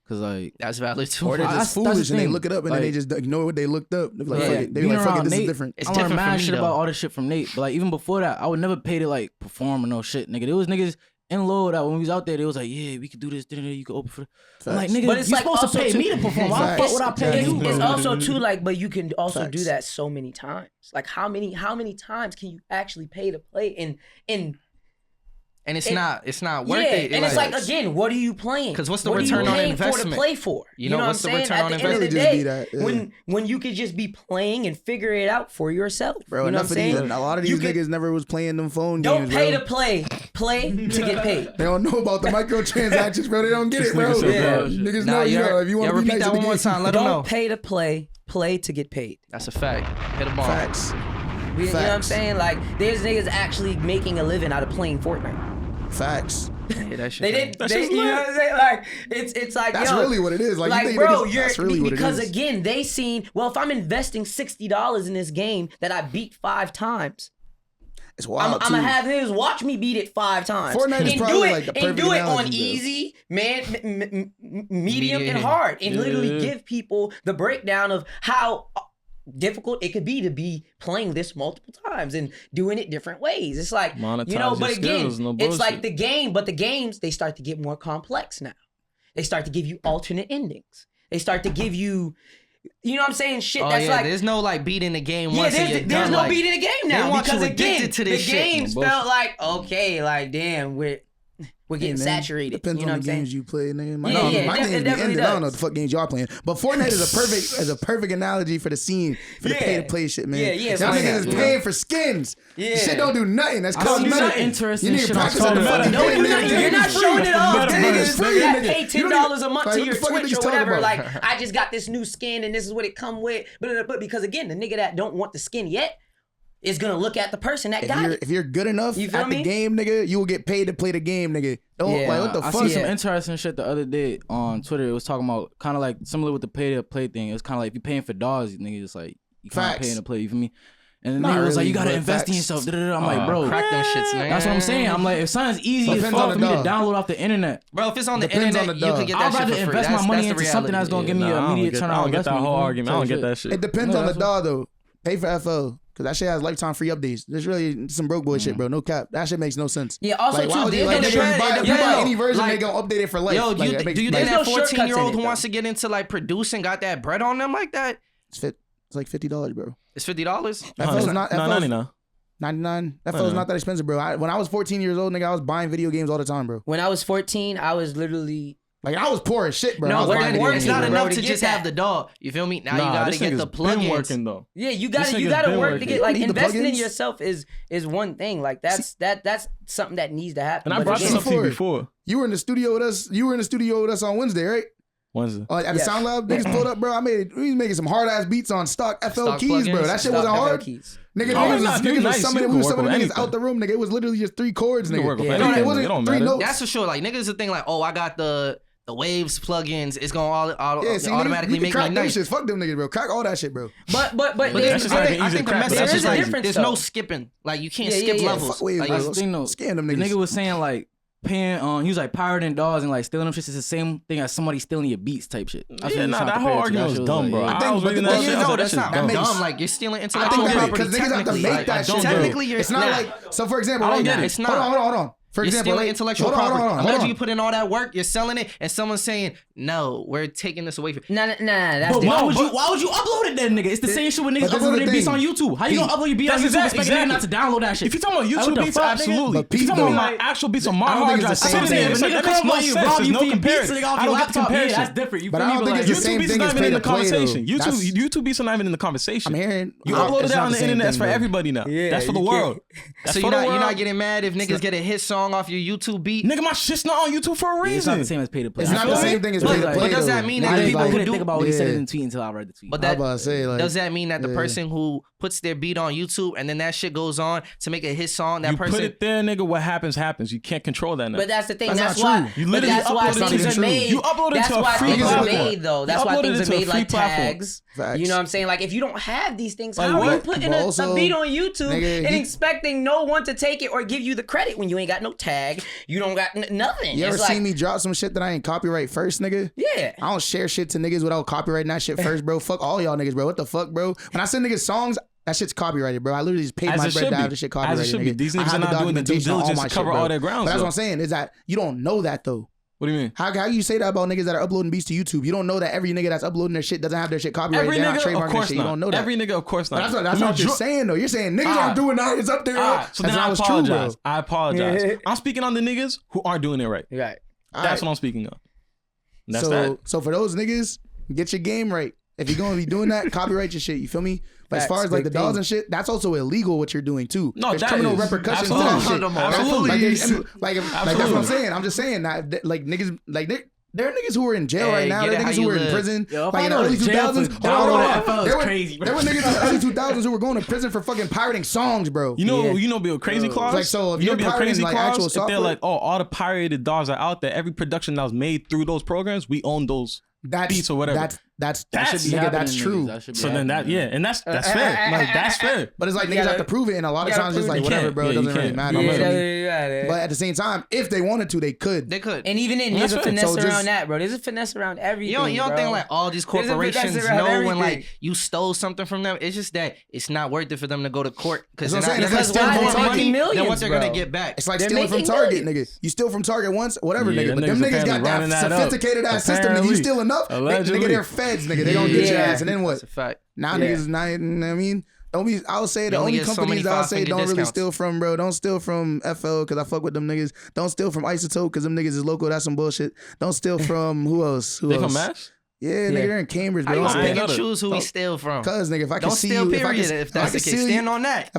Cause like that's valid too. Or they're just foolish and they look it up and then they just ignore what they looked up. They're like, fuck it. They like, fuck it, this is different. I learned mad shit about all this shit from Nate. But like even before that, I would never pay to like perform or no shit, nigga. There was niggas in low that when we was out there, they was like, yeah, we could do this, you could open for I'm like, nigga, but it's like supposed to pay me to perform. Why the fuck would I pay you? It's also too like, but you can also do that so many times. Like how many times can you actually pay to play and it's not worth it. And it's like again, what are you playing? Because what's the return on investment? To play for? You know what's the return on investment? At the end of the day, when you could just be playing and figure it out for yourself, bro. You know what I'm saying? A lot of these niggas never was playing them phone games. Don't pay to play to get paid. They don't know about the microtransactions, bro. They don't get it, bro. Niggas know if you want to repeat that one more time, let them know. Don't pay to play to get paid. That's a fact. Hit them all. Facts. You know what I'm saying? Like there's niggas actually making a living out of playing Fortnite. Facts. Yeah, that shit. They didn't. You know what I'm saying? Like it's like that's really what it is. Like bro, that's really what it is. Because again, they seen. Well, if I'm investing $60 in this game that I beat 5 times, It's wild. I'm gonna have his watch me beat it 5 times. Fortnite is probably like the perfect and do it on analogy, easy, medium, and hard, and literally give people the breakdown of how difficult it could be to be playing this multiple times and doing it different ways. It's like, monetize but again, skills, it's like the game, but the games, they start to get more complex now. They start to give you alternate endings. They start to give you, you know what I'm saying? Shit that's like, there's no like beating the game once there's no beat in the game now because again, to this the games felt like, okay, like damn, we're getting saturated. Depends you know on the games you play, nigga. My it games be ended. I don't know what the fuck games y'all playing. But Fortnite is a perfect analogy for the scene for the pay to play shit, man. Yeah. Y'all niggas is paying for skins. Yeah. Shit don't do nothing. That's called You're meta. not interested You in need to shit. practice at the fucking game, nigga. You're not showing it off. It's free, That nigga. pay $10 a month to your Twitch or whatever. About? Like, I just got this new skin and this is what it come with. But because again, the nigga that don't want the skin yet is gonna look at the person that got it. If you're good enough You feel at me? the game, nigga, you will get paid to play the game, nigga. Don't like what the I fuck. see some interesting shit the other day on Twitter. It was talking about kind of like similar with the pay to play thing. It was kind of like if you're paying for dollars, nigga, it's like you kind of paying to play. You feel me? And the nigga was like, you gotta invest in yourself. I'm like, bro, crack them shits, man. That's what I'm saying. I'm like, if something's easy as fuck for me to download off the internet, bro, if it's on the internet, you can get that I'd rather shit for free. invest my money into something that's gonna give me an immediate turn on investment. I don't get that whole argument. I don't get that shit. It depends on the DAW though. Pay for FL. Cause that shit has lifetime free updates. There's really some broke boy shit, bro. No cap. That shit makes no sense. Yeah. Also, like, too, if you buy any version, like, they gonna update it for life. Yo, like, do you think that 14-year-old who wants to get into like producing got that bread on them like that? It's like $50, bro. It's $50. FL's not $99. 99. FL's not that expensive, bro. When I was 14 years old, nigga, I was buying video games all the time, bro. When I was 14, I was literally. Like I was poor as shit, bro. No, but it's not enough to just have the dog. You feel me? Now you gotta get the plugins. Working though. Yeah, you gotta work to get like investing in yourself is one thing. Like that's something that needs to happen. And I brought this up to you before. You were in the studio with us. You were in the studio with us on Wednesday, right? Wednesday. At the SoundLab, niggas pulled up, bro. We was making some hard ass beats on stock FL keys, bro. That shit wasn't hard. Nigga, niggas was summoning niggas out the room, nigga. It was literally just 3 chords, nigga. It wasn't 3 notes. That's for sure. Like niggas the thing like, oh, I got the waves plugins. It's gonna automatically make me nice. Fuck them niggas, bro. Crack all that shit, bro. But I think the message is like difference. There's no skipping. Like you can't skip levels. Fuck waves, like, bro. Scan them niggas. The nigga was saying like paying he was like pirating dolls and like stealing them shit is the same thing as somebody stealing your beats type shit. That whole argument was dumb, bro. I was reading that shit. No, that's not dumb. Like you're stealing intellectual property. Because niggas have to make that shit. Technically, it's not like so. For example, I don't get it. It's not. Hold on. For example, stealing intellectual property. Imagine you put in all that work, you're selling it, and someone's saying, "No, we're taking this away from." Nah. That's but why would you upload it then, nigga? It's the same shit when niggas upload their beats on YouTube. How you gonna upload your beat on YouTube expecting not to download that shit? If you talking about YouTube beats, absolutely. If you talking about my actual beats on my hard drive, same thing. If nigga come on you, rob you for your beats, nigga off your laptop, yeah, that's different. You but I don't think it's the same thing as pay to play. YouTube beats are not even in the conversation. I'm hearing you upload it on the internet. That's for everybody now. That's for the world. So you're not getting mad if niggas get a hit song off your YouTube beat? Nigga, my shit's not on YouTube for a reason. It's not the same as pay to play. It's not the same thing as pay to play. But does that mean that people who think about what he said in the tweet until I read the tweet? But does that mean that the person who puts their beat on YouTube and then that shit goes on to make a hit song, that person put it there, nigga? What happens? You can't control that now. But that's the thing. That's why. You literally things are made. You upload it to a free platform. That's why things are platform. made, though. That's why things are made like tags. You know what I'm saying? Like if you don't have these things, how are you putting a beat on YouTube and expecting no one to take it or give you the credit when you ain't got no tag? You don't got nothing. You ever seen me drop some shit that I ain't copyright first, nigga? Yeah. I don't share shit to niggas without copyrighting that shit first, bro. Fuck all y'all niggas, bro. What the fuck, bro? When I send niggas songs, that shit's copyrighted, bro. I literally just paid my bread to have this shit copyrighted. As it should be. These niggas are not doing the due diligence to cover all their grounds. But that's what I'm saying is that you don't know that though. What do you mean? How you say that about niggas that are uploading beats to YouTube? You don't know that every nigga that's uploading their shit doesn't have their shit copyrighted. Every nigga, of course not. not. You don't know that. Every nigga, of course not. That's what you're saying though. You're saying niggas aren't doing that. It's up there. So then I apologize. I apologize. I'm speaking on the niggas who aren't doing it right. Right. That's what I'm speaking of. That's that. So for those niggas, get your game right. If you're gonna be doing that, copyright your shit. You feel me? But as far as like the dolls and shit, that's also illegal what you're doing too. No, there's criminal repercussions to that shit. Absolutely. Like that's what I'm saying. I'm just saying that like niggas like there are niggas who are in jail right now. There are niggas who are in prison. Like in the early 2000s. There were niggas in the early 2000s who were going to prison for fucking pirating songs, bro. You know, Bill Crazy Clause. Like so, if you're pirating like actual software, if they're like, oh, all the pirated dolls are out there. Every production that was made through those programs, we own those beats or whatever. That's true. So then and that's fair. Like that's fair. But it's like niggas have to prove it, and a lot of times it's like whatever, bro. It doesn't really matter. But at the same time, if they wanted to, they could. And even then, there's a finesse around that, bro. There's a finesse around everything. You don't think like all these corporations know when like you stole something from them? It's just that it's not worth it for them to go to court because more money than what they're gonna get back. It's like stealing from Target, nigga. You steal from Target once, whatever, nigga. But them niggas got that sophisticated ass system that you steal enough, nigga. They're feds, nigga. They gonna get your ass, and then what? That's a fact. Now niggas, I mean. I would say the only companies I would say don't really steal from, bro. Don't steal from FL because I fuck with them niggas. Don't steal from Isotope because them niggas is local. That's some bullshit. Don't steal from who else? They from Mash? Yeah, nigga, they're in Cambridge, bro. I pick and choose who we steal from. Cause nigga, if I can see you, if that's the case, stand on that.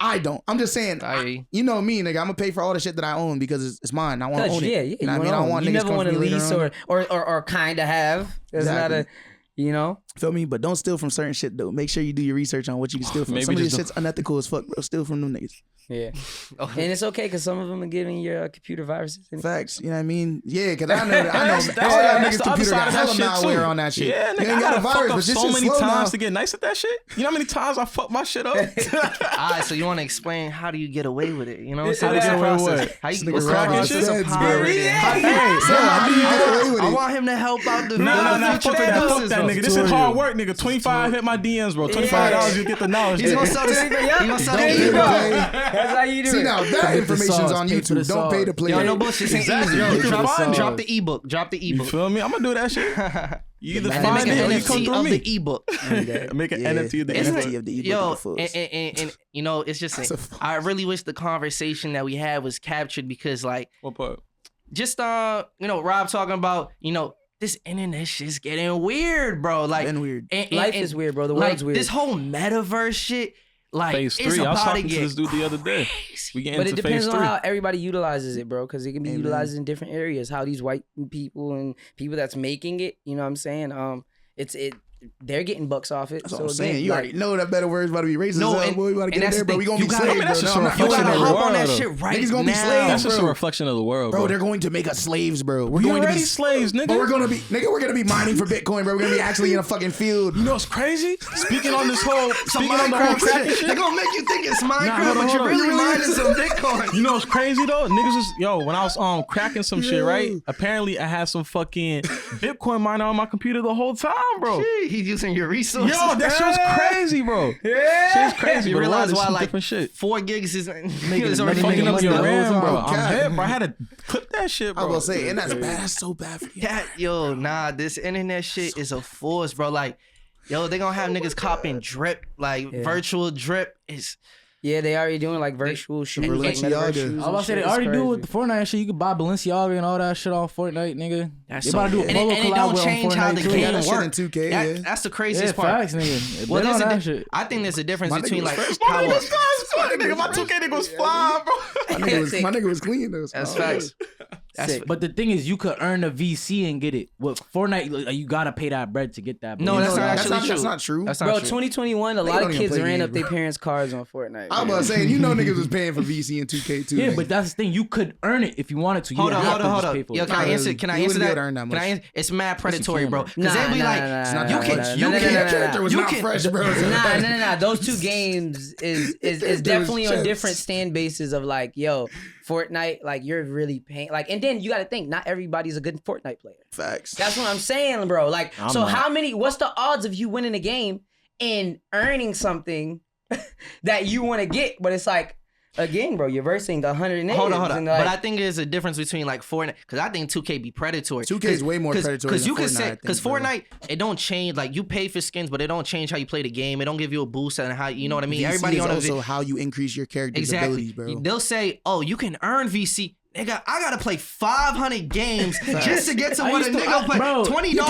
I don't. I'm just saying, you know me, nigga. I'm gonna pay for all the shit that I own because it's mine. I want to own it. Yeah. You know what I mean? I don't want niggas never want to lease or kind of have. There's not a. You know? Feel me? But don't steal from certain shit, though. Make sure you do your research on what you can steal from. Some of this shit's unethical as fuck, bro. Steal from them niggas. Yeah. And it's okay because some of them are giving your computer viruses. Facts. You know what I mean? Yeah, because I know all that niggas' computer got hella malware on that shit. Yeah, nigga, I gotta fuck up so many times to get nice at that shit. You know how many times I fuck my shit up? Alright, so you want to explain how do you get away with it? You know, how do you get away with it? How you get cracking shit? How do you get away with it? I want him to help out the Nah, fuck that nigga. This is hard work, nigga. 25 hit my DMs, bro. $25 you get the knowledge. He's gonna sell this. He's gonna sell the That's how you do it. See now that information's on YouTube. Don't pay to play. Yo, no bullshit. Exactly. Drop the ebook. Drop the ebook. You feel me? I'm gonna do that shit. You either find it or you come through me. The ebook. Make an NFT of the ebook. Yo, and you know, it's just I really wish the conversation that we had was captured because like what part? Just you know, Rob talking about, you know, this internet shit's getting weird, bro. Like weird. Life is weird, bro. The world's weird. This whole metaverse shit. Like phase 3. I was talking to this dude the other day. We get into phase 3. But it depends on how everybody utilizes it, bro. Because it can be utilized in different areas. How these white people and people that's making it, you know what I'm saying? They're getting bucks off it. That's what I'm saying. You already know that better words about to be racist. No, boy, we about to get in there, bro. We gonna be slaves, bro. That's just a reflection of the world. On that shit right Niggas gonna be slaves, That's just a reflection of the world, bro. They're going to make us slaves, bro. We're going to be slaves, nigga. But we're gonna be mining for Bitcoin, bro. We're gonna be actually in a fucking field. You know what's crazy? Speaking on the whole cracking shit, they're gonna make you think it's Minecraft, but you're really mining some Bitcoin. You know what's crazy though? Niggas was when I was cracking some shit, right? Apparently I had some fucking Bitcoin miner on my computer the whole time, bro. He's using your resources. Yo, that shit's crazy, bro. Yeah, shit's crazy. You realize why like different shit. 4 gigs is fucking up your RAM, bro. I'm hip, bro. I had to clip that shit, bro. I will say, and that's bad. That's so bad for you. This internet shit is a force, bro. Like, yo, they gonna have niggas copying drip, like virtual drip is. Yeah, they already doing like virtual shoes. Like Balenciaga. I was about to say they already do it with the Fortnite shit. You could buy Balenciaga and all that shit on Fortnite, nigga. That's so cool. And it don't change how the game works. In 2K, that's the craziest part. Facts, nigga. Well, I think there's a difference between like how my 2K nigga was flying, bro. My nigga was clean though. That's facts. But the thing is, you could earn a VC and get it. With Fortnite, you gotta pay that bread to get that. No, that's not actually true. That's not true. Bro, 2021, a lot of kids ran up their parents' cars on Fortnite. I was saying, you know, niggas was paying for VC and 2K too. Yeah, but that's the thing. You could earn it if you wanted to. Hold up. Yo, can I answer that? It's mad predatory, bro. Because they be like, you can't. Character was not fresh, bro. Nah. Those two games is definitely on different stand bases of like, yo, Fortnite, like you're really paying, like, and then you got to think, not everybody's a good Fortnite player. Facts. That's what I'm saying, bro. Like, what's the odds of you winning a game and earning something that you want to get? But it's like, again, bro, you're versing 108. Hold on. Like, but I think there's a difference between like Fortnite, because I think 2K be predatory. 2K is way more predatory Because you can say, because Fortnite, it don't change, like you pay for skins, but it don't change how you play the game. It don't give you a boost and how, you know what I mean? VC Everybody is on also how you increase your character's abilities, bro. They'll say, oh, you can earn VC. Nigga, I gotta play 500 games just to get to what a nigga play. $20. Your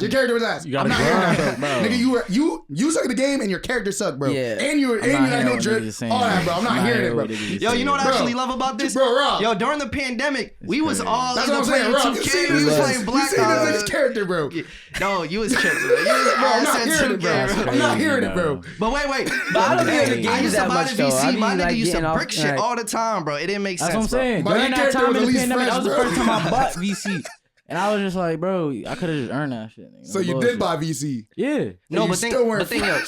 character was ass. I'm not hearing that, bro. Nigga, you suck at the game and your character suck, bro. Yeah. And you had no drip. All that, bro. I'm not hearing it, bro. Yo, you know what I actually love about this? Bro, Rob. Yo, during the pandemic, we was all that's what I'm saying, Rob. 2K. We was playing Black Ops. You see this nigga's character, bro. No, you was chips, bro. I'm not hearing it, bro. I'm not hearing it, bro. But wait. But I don't think the game I used to that buy much, the VC. My nigga used to getting brick shit all the time, bro. It didn't make sense. That's what I'm saying. During that time in the pandemic, that was the bro. first time I bought VC. And I was just like, bro, I could have just earned that shit. Nigga. So you did buy VC? Yeah. No, but think,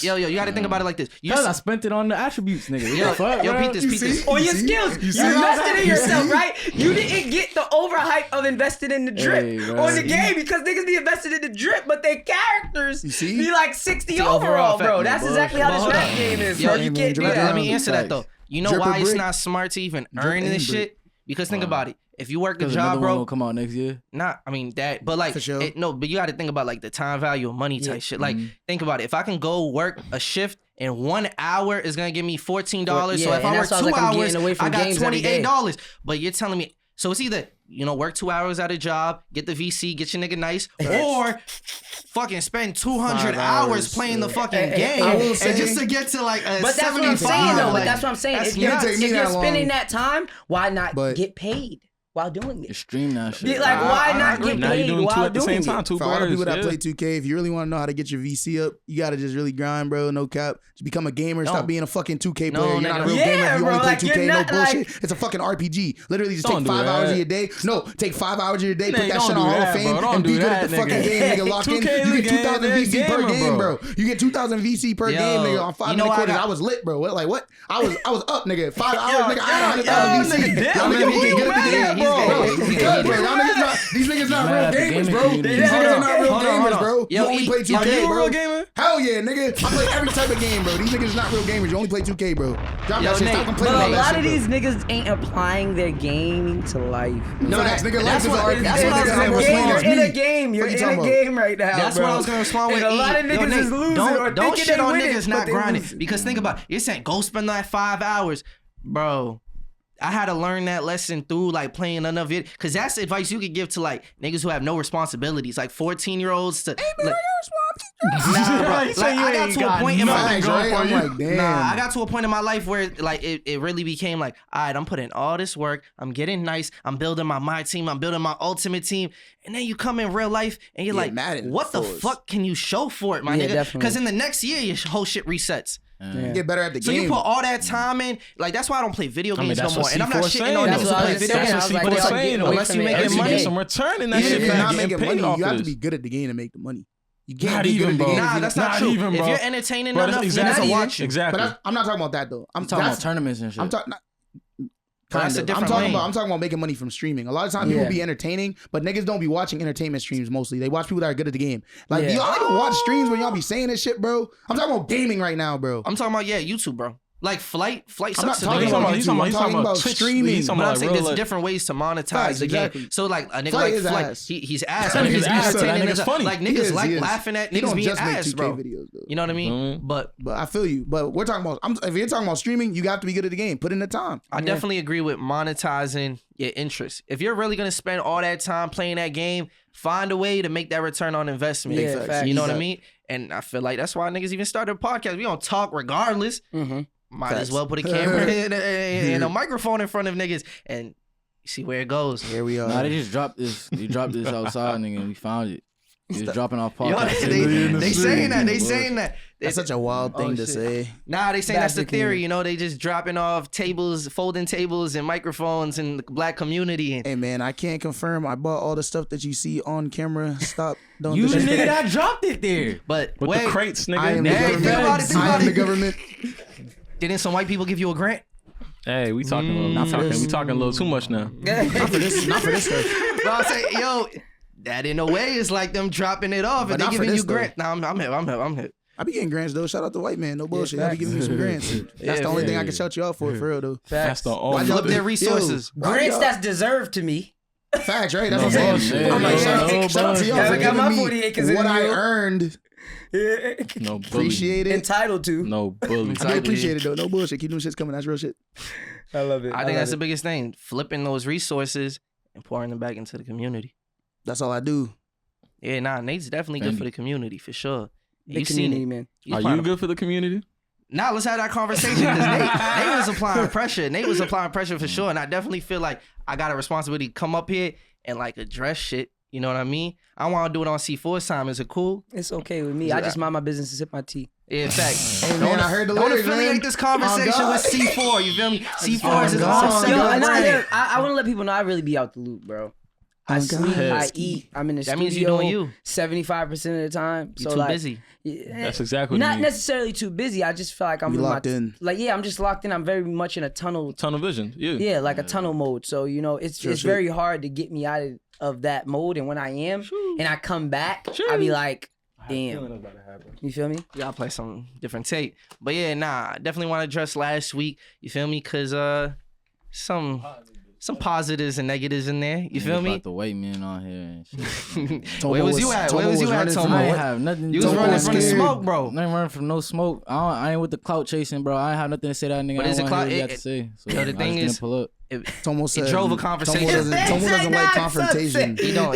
yo, you got to think about it like this. Because I spent it on the attributes, nigga. Yo, beat this. On your skills. You invested in yourself, right? You didn't get the overhype of invested in the drip on the game because niggas be invested in the drip, but their characters be like 60 overall, bro. That's exactly how this rap game is, bro. You can't do that. Let me answer that, though. You know why it's not smart to even earn this shit? Because think about it. If you work a job, bro, will come out next year. Nah, I mean that, but like, sure. but you got to think about like the time value of money type shit. Like, think about it. If I can go work a shift in 1 hour, is gonna give me $14. So if I work 2 hours, I got $28. But you're telling me, so it's either work 2 hours at a job, get the VC, get your nigga nice, or fucking spend 200 hours playing the fucking game, and just to get to like a. But that's what I'm saying, though. But that's what I'm saying. If you're spending that time, why not get paid while doing it? Stream that shit. Like, why not get paid while doing it? For all the people that play 2K, if you really want to know how to get your VC up, you got to just really grind, bro. No cap. Just become a gamer. Stop being a fucking 2K player. You're not a real gamer if you only play 2K. No bullshit. It's a fucking RPG. Literally, just take 5 hours of your day. No, take 5 hours of your day, put that shit on Hall of Fame, and be good at the fucking game, nigga. Lock in. You get 2,000 VC per game, bro. You get 2,000 VC per game, nigga. On 5 minute quarters, I was lit, bro. Like what? I was up, nigga. 5 hours, nigga. I had 100,000 VC. Y'all niggas get good at the game, bro. These niggas not real gamers, bro. These niggas are not real gamers, bro. You only play 2K, bro. Real gamer? Hell yeah, nigga. I play every type of game, bro. These niggas not real gamers. You only play 2K, bro. Drop that shit. Stop complaining about that shit. But a lot of these niggas ain't applying their gaming to life. No, that's nigga. Life is RPG. That's what I was gonna say. You're in a game. You're in a game right now. That's what I was gonna respond with. A lot of niggas is losing or don't thinking shit they on winning, niggas not grinding. Because think about it. You're saying go spend that 5 hours, bro. I had to learn that lesson through like playing enough it, because that's advice you could give to like niggas who have no responsibilities, like 14-year-olds to. Nah, bro. Like, I got to a point in my life. I got to a point in my life where like it really became like, all right, I'm putting all this work, I'm getting nice, I'm building my team, I'm building my ultimate team, and then you come in real life and you're like, what the fuck can you show for it, my nigga? Because in the next year your whole shit resets. Get better at the game. So you put all that time in, like that's why I don't play video games no more. And I'm not shitting on niggas who play video games. That's what SeeFour saying. Unless you making money, some return in that shit. If you're not making money, you have to be good at the game to make the money. You can't be good at the game. Nah, that's not true. If you're entertaining enough, exactly. niggas watch you. Exactly. But I'm not talking about that though. I'm talking about tournaments and shit. I'm talking. That's a different I'm talking about making money from streaming. A lot of times people be entertaining, but niggas don't be watching entertainment streams mostly. They watch people that are good at the game. Like y'all even watch streams when y'all be saying this shit, bro. I'm talking about gaming right now, bro. I'm talking about YouTube, bro. Like flight sucks. I'm not talking about YouTube. I'm talking about streaming. But I'm saying there's different ways to monetize the game. So like a nigga like Flight, he's ass. He's entertaining. Niggas funny. Like niggas like laughing at niggas being ass, bro. You know what I mean? But I feel you. But we're talking about. If you're talking about streaming, you got to be good at the game. Put in the time. I definitely agree with monetizing your interest. If you're really gonna spend all that time playing that game, find a way to make that return on investment. You know what I mean? And I feel like that's why niggas even started a podcast. We gonna talk regardless. Might as well put a camera and a microphone in front of niggas and see where it goes. Here we are. Nah, they just dropped this. They dropped this outside, nigga, and we found it. It's dropping off podcast. They saying that. They saying that. That's such a wild thing to say. Nah, they saying that's the theory. You know, they just dropping off tables, folding tables and microphones in the black community. Hey man, I can't confirm. I bought all the stuff that you see on camera. Stop. Don't. You the nigga that dropped it there. But with the crates, nigga. I am the government. I am the government. Didn't some white people give you a grant? Hey, we talking a little. We talking a little too much now. Not for this stuff. But I say, yo, that in a way is like them dropping it off and they giving you grant. Nah, I'm hip. I be getting grants though. Shout out to white man. No bullshit. I be giving you some grants. That's the only thing I can shout you out for real though. That's the only. Flip their resources. Grants that's deserved to me. Facts, right? That's what I'm saying. I'm like, shout out to y'all for giving me what I earned. No bully. Appreciate it. Entitled to. No bully. I do appreciate it though. No bullshit. Keep them shits coming. That's real shit. I love it. I think that's the biggest thing. Flipping those resources and pouring them back into the community. That's all I do. Yeah, nah, Nate's definitely good for the community for sure. You seen it, man. Are you good for the community? Nah, let's have that conversation because Nate was applying pressure. Nate was applying pressure for sure, and I definitely feel like I got a responsibility to come up here and like address shit. You know what I mean? I want to do it on SeeFour's time. Is it cool? It's okay with me. I just mind my business and sip my tea. Yeah, in fact. Hey, man, I heard the lyrics, Don't affiliate this conversation with SeeFour. You feel me? SeeFour is his own. I want to let people know I really be out the loop, bro. I sleep, I eat. I'm in the studio. That means you're doing you. 75% of the time. You're so too like, busy. That's exactly what not necessarily too busy. I just feel like I'm locked in. Like I'm just locked in. I'm very much in a tunnel vision. Yeah, like a tunnel mode. So it's very hard to get me out of that mode. And when I am, and I come back, I be like, damn. You feel me? Yeah, I'll play some different tape. But yeah, I definitely want to address last week. You feel me? Cause some positives and negatives in there. You feel me? About the white men on here and shit. Where was you at? Tomo? I ain't have nothing. You was running from the smoke, bro. I ain't running from no smoke. I ain't with the clout chasing, bro. I ain't have nothing to say that nigga. But is it clout? To say. So the thing is, Tomo said, it drove a conversation. Tomo doesn't like confrontation. He don't.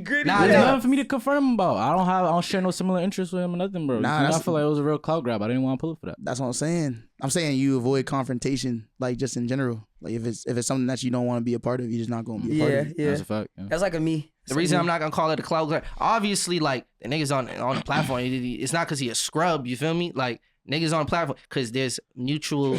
Gritty. There's nothing for me to confront him about. I don't share no similar interests with him or nothing, bro. I feel like it was a real clout grab. I didn't want to pull up for that. That's what I'm saying. I'm saying you avoid confrontation, like just in general. Like if it's something that you don't want to be a part of, you're just not going to be a part of it. Yeah, that's a fact. Yeah. That's like a me. The reason I'm not gonna call it a clout grab, obviously, like the niggas on the platform, it's not because he a scrub. You feel me? Like niggas on the platform, because there's mutual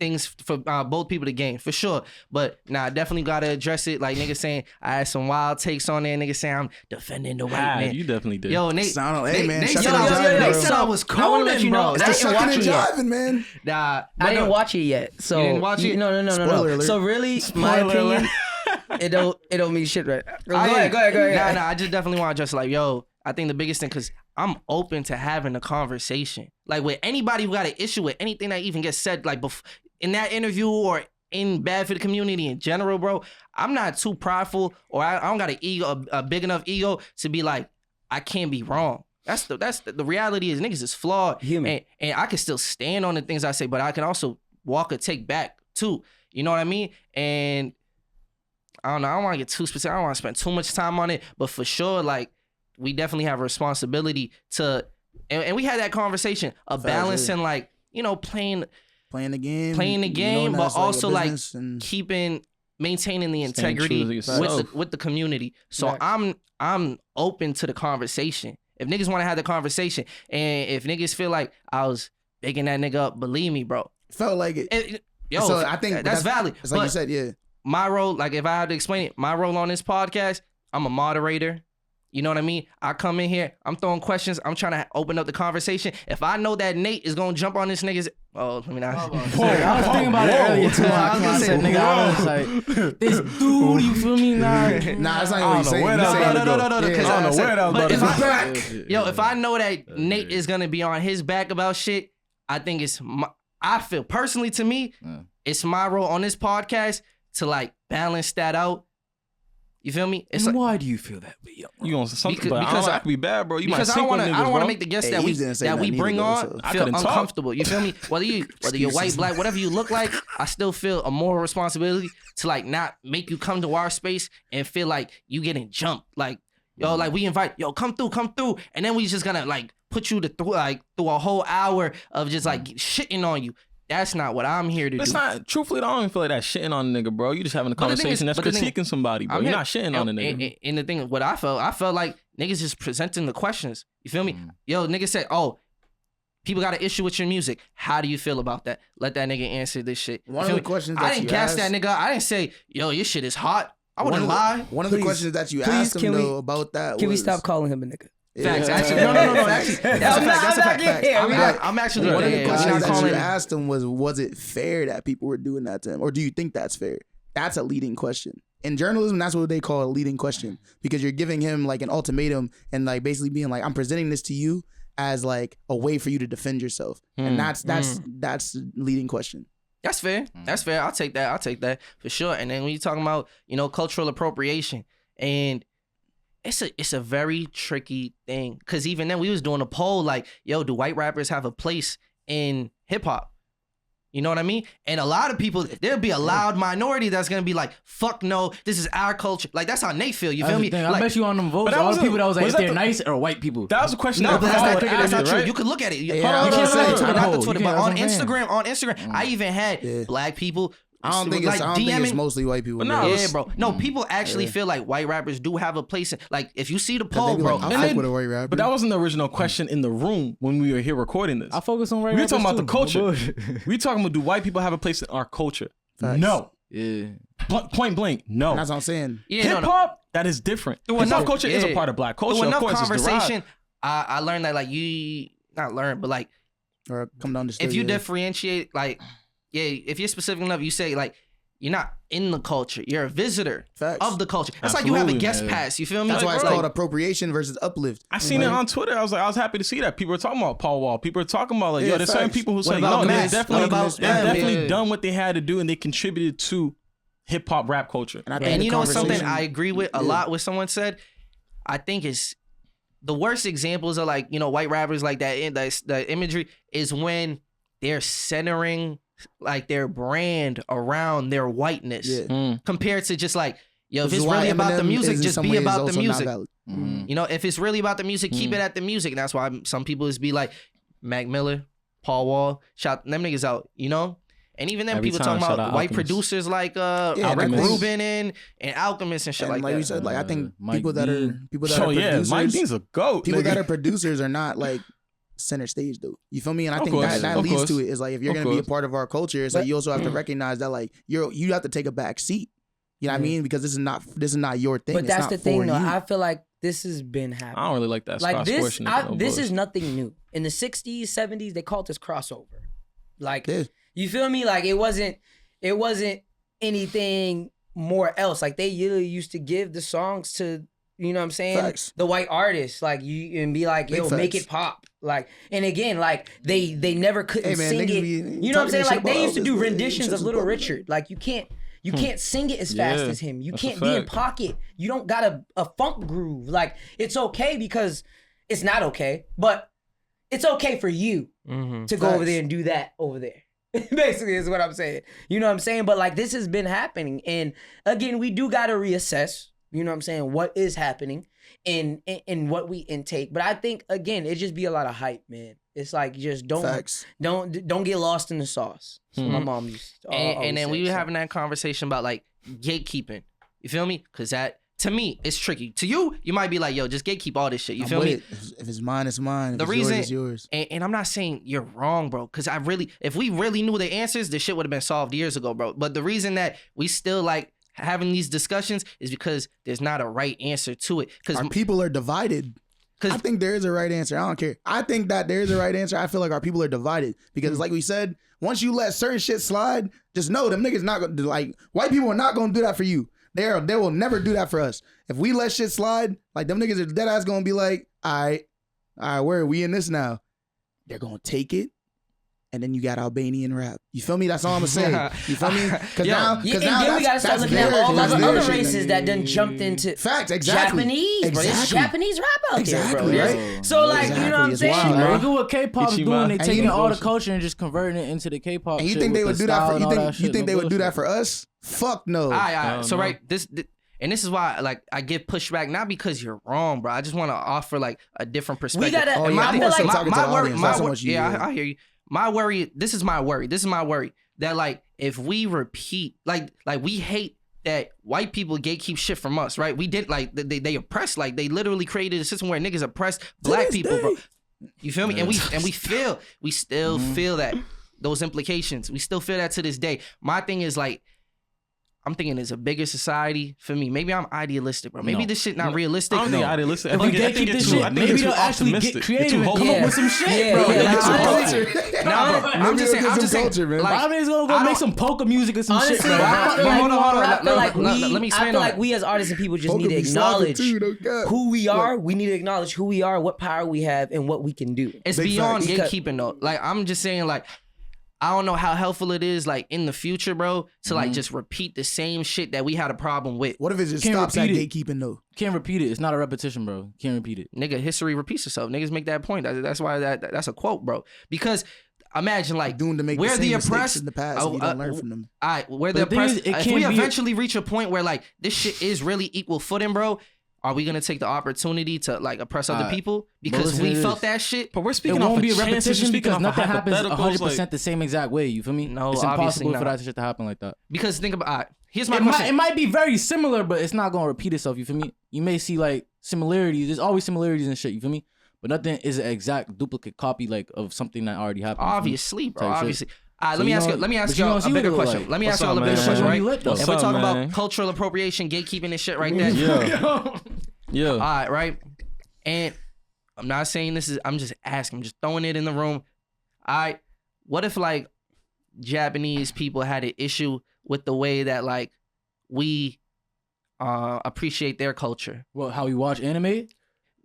things for both people to gain, for sure. But I definitely gotta address it. Like niggas saying I had some wild takes on there. Niggas saying I'm defending the white man. You definitely did. Yo, Nate. Nate said I was cold, bro. It's just sucking and jiving, man. I didn't watch it yet. So you didn't watch it? No. Spoiler alert. So really, my opinion, it don't mean shit, right? Go ahead. Nah. I just definitely want to just like, yo, I think the biggest thing, because I'm open to having a conversation. Like with anybody who got an issue with anything that even gets said, like in that interview or in bad for the community in general, bro. I'm not too prideful, or I don't got an ego, a big enough ego to be like, I can't be wrong. That's the reality is niggas is flawed. Human. And I can still stand on the things I say, but I can also walk or take back too. You know what I mean? And I don't know. I don't want to get too specific. I don't want to spend too much time on it, but for sure, like, we definitely have a responsibility to, and we had that conversation of balancing, like, playing the game, but also like maintaining the integrity with the community. So I'm open to the conversation. If niggas want to have the conversation, and if niggas feel like I was bigging that nigga up, believe me, bro. Felt like it. So I think that's valid. It's like you said, yeah. My role, like if I had to explain it, my role on this podcast, I'm a moderator. You know what I mean? I come in here, I'm throwing questions, I'm trying to open up the conversation. If I know that Nate is gonna jump on this nigga's, let me not. I was thinking about it earlier too. I was gonna say, nigga, I was like, this dude, you feel me? Nah, that's not what you saying. No. If I know that Nate is gonna be on his back about shit, I think I feel personally, to me, it's my role on this podcast to like balance that out. You feel me? It's and why do you feel that way? You gonna say something, because I could be bad, bro. Because I don't want to make the guests that we bring on feel uncomfortable. You feel me? Whether you're white, black, whatever you look like, I still feel a moral responsibility to like not make you come to our space and feel like you getting jumped. Like, yo, like we invite, come through, and then we just gonna like put you through a whole hour of just like shitting on you. That's not what I'm here to do. It's not. Truthfully, I don't even feel like that shitting on a nigga, bro. You just having a conversation that's critiquing somebody, bro. You're not shitting on a nigga. And the thing, what I felt like niggas just presenting the questions. You feel me? Yo, niggas said, people got an issue with your music. How do you feel about that? Let that nigga answer this shit. One of the questions I didn't gas that nigga. I didn't say, yo, your shit is hot. I wouldn't lie. One of the questions that you asked him though about that. Can we stop calling him a nigga? Facts. Actually, no. Actually, that's a fact. I'm actually one of the questions that you asked him was it fair that people were doing that to him, or do you think that's fair? That's a leading question. In journalism, that's what they call a leading question, because you're giving him like an ultimatum and like basically being like, I'm presenting this to you as like a way for you to defend yourself, and that's leading question. That's fair. That's fair. I'll take that for sure. And then when you're talking about cultural appropriation, and it's a very tricky thing, because even then we was doing a poll like, yo, do white rappers have a place in hip hop? You know what I mean? And a lot of people, there'll be a loud minority that's gonna be like, fuck no, this is our culture. Like, that's how Nate feel. You feel me? I bet you on them votes, all the people that was like, if they're nice or white people. That was a question. No, that's not true. You can look at it. Not the Twitter, but on Instagram, I even had black people. I don't think it's mostly white people. Yeah, bro. No, people actually feel like white rappers do have a place in, like, if you see the poll, bro. Like, I fuck with a white rapper. But that wasn't the original question in the room when we were here recording this. I focus on white rappers. We were talking about the culture. We talking about, do white people have a place in our culture? Facts. No. Yeah. Point blank, no. And that's what I'm saying. Yeah, hip hop, that is different. Hip hop culture is a part of black culture. Through enough of course, conversation, I learned that like you not learn, but like or come down to if you differentiate, like if you're specific enough, you say like you're not in the culture, you're a visitor of the culture. That's like you have a guest pass. You feel me? That's why it's called appropriation versus uplift. I seen it on Twitter. I was happy to see that people are talking about Paul Wall. People are talking about like, there's certain people who say no, they've definitely done what they had to do and they contributed to hip hop rap culture. And you know something I agree with a lot. What someone said, I think is the worst examples of like white rappers like that. The imagery is when they're centering like their brand around their whiteness compared to just like, if it's really about the music, just be about the music. If it's really about the music, keep it at the music. And that's why some people just be like Mac Miller, Paul Wall, shout them niggas out, And even then, people talking about white producers like Rick Rubin and Alchemist and shit like that. We said, like I think people that are producers, Mike Dean's a goat. People that are producers are not like center stage though. You feel me? And I think that leads to it is like if you're gonna be a part of our culture, it's like you also have to recognize that like you have to take a back seat. You know what I mean? Because this is not your thing. But that's the thing though. I feel like this has been happening. I don't really like that. Like this is nothing new. In the 60s, 70s, they called this crossover. Like you feel me? Like it wasn't anything more else. Like they really used to give the songs to, you know what I'm saying? Facts. The white artists, like and be like, yo, make it pop. Like, and again, like they never couldn't sing it. You know what I'm saying? Like they used to do renditions of Little Richard. Like you can't sing it as fast as him. You can't be in pocket. You don't got a funk groove. Like it's okay because it's not okay, but it's okay for you to go over there and do that over there. Basically is what I'm saying. You know what I'm saying? But like this has been happening. And again, we do got to reassess, you know what I'm saying, what is happening in what we intake. But I think, again, it just be a lot of hype, man. It's like just don't get lost in the sauce. So my mom used to and then we were having that conversation about like gatekeeping. You feel me? Because that, to me, it's tricky. To you, you might be like, yo, just gatekeep all this shit. You feel me? If it's mine, it's mine. The reason, it's yours. And I'm not saying you're wrong, bro. Because if we really knew the answers, this shit would have been solved years ago, bro. But the reason that we still like having these discussions is because there's not a right answer to it. Because our people are divided. I think there is a right answer. I don't care. I think that there is a right answer. I feel like our people are divided because, like we said, once you let certain shit slide, just know them niggas not gonna do, like white people are not gonna do that for you. They will never do that for us. If we let shit slide, like them niggas are dead ass gonna be like, all right, where are we in this now? They're gonna take it. And then you got Albanian rap. You feel me? That's all I'm gonna say. You feel me? Because now we gotta start looking at all the other races that done jumped into Japanese. Bro. There's Japanese rap out there, bro. Right? So like, you know what I'm saying? Look at what K-pop's doing. They taking all the culture and just converting it into the K-pop. And you think they would do that for you think they would do that for us? Fuck no. So right, this is why, like, I get pushed back, not because you're wrong, bro. I just want to offer like a different perspective. We gotta. I hear you. My worry, this is my worry that like if we repeat, like we hate that white people gatekeep shit from us, right? We did like they oppress, like they literally created a system where niggas oppress black people, bro. You feel me? And we still feel that those implications. We still feel that to this day. My thing is like, I'm thinking it's a bigger society for me. Maybe I'm idealistic, bro. Maybe this shit not realistic. I don't think idealistic. I think it's too optimistic. Creative and come up with some shit, bro. I'm just saying. Like, Bobby's gonna go make some polka music or some shit, bro. Hold on. Let me explain. I feel like we as artists and people just need to acknowledge who we are. We need to acknowledge who we are, what power we have, and what we can do. It's beyond gatekeeping though. Like I'm just saying, like, I don't know how helpful it is, like, in the future, bro, to, like, just repeat the same shit that we had a problem with. What if it just stops at gatekeeping, though? Can't repeat it. It's not a repetition, bro. Can't repeat it. Nigga, history repeats itself. Niggas make that point. That's why that's a quote, bro. Because imagine, like, we're the oppressed in the past. You don't learn from them. All right, we're the oppressed. If we eventually reach a point where, like, this shit is really equal footing, bro, are we gonna take the opportunity to like oppress other people because we felt that shit? But we're speaking. It won't be a repetition because nothing happens 100% the same exact way. You feel me? No, it's impossible for that shit to happen like that. Because think about here's my question. It might be very similar, but it's not gonna repeat itself. You feel me? You may see like similarities. There's always similarities and shit. You feel me? But nothing is an exact duplicate copy like of something that already happened. Obviously, bro. Obviously. Let me ask you a bigger question. Let me ask you all a bigger question, right? If we're talking about cultural appropriation, gatekeeping and shit right there. Yeah. All right, right? And I'm not saying this is, I'm just asking, I'm just throwing it in the room. All right, what if like Japanese people had an issue with the way that like we appreciate their culture? Well, how we watch anime?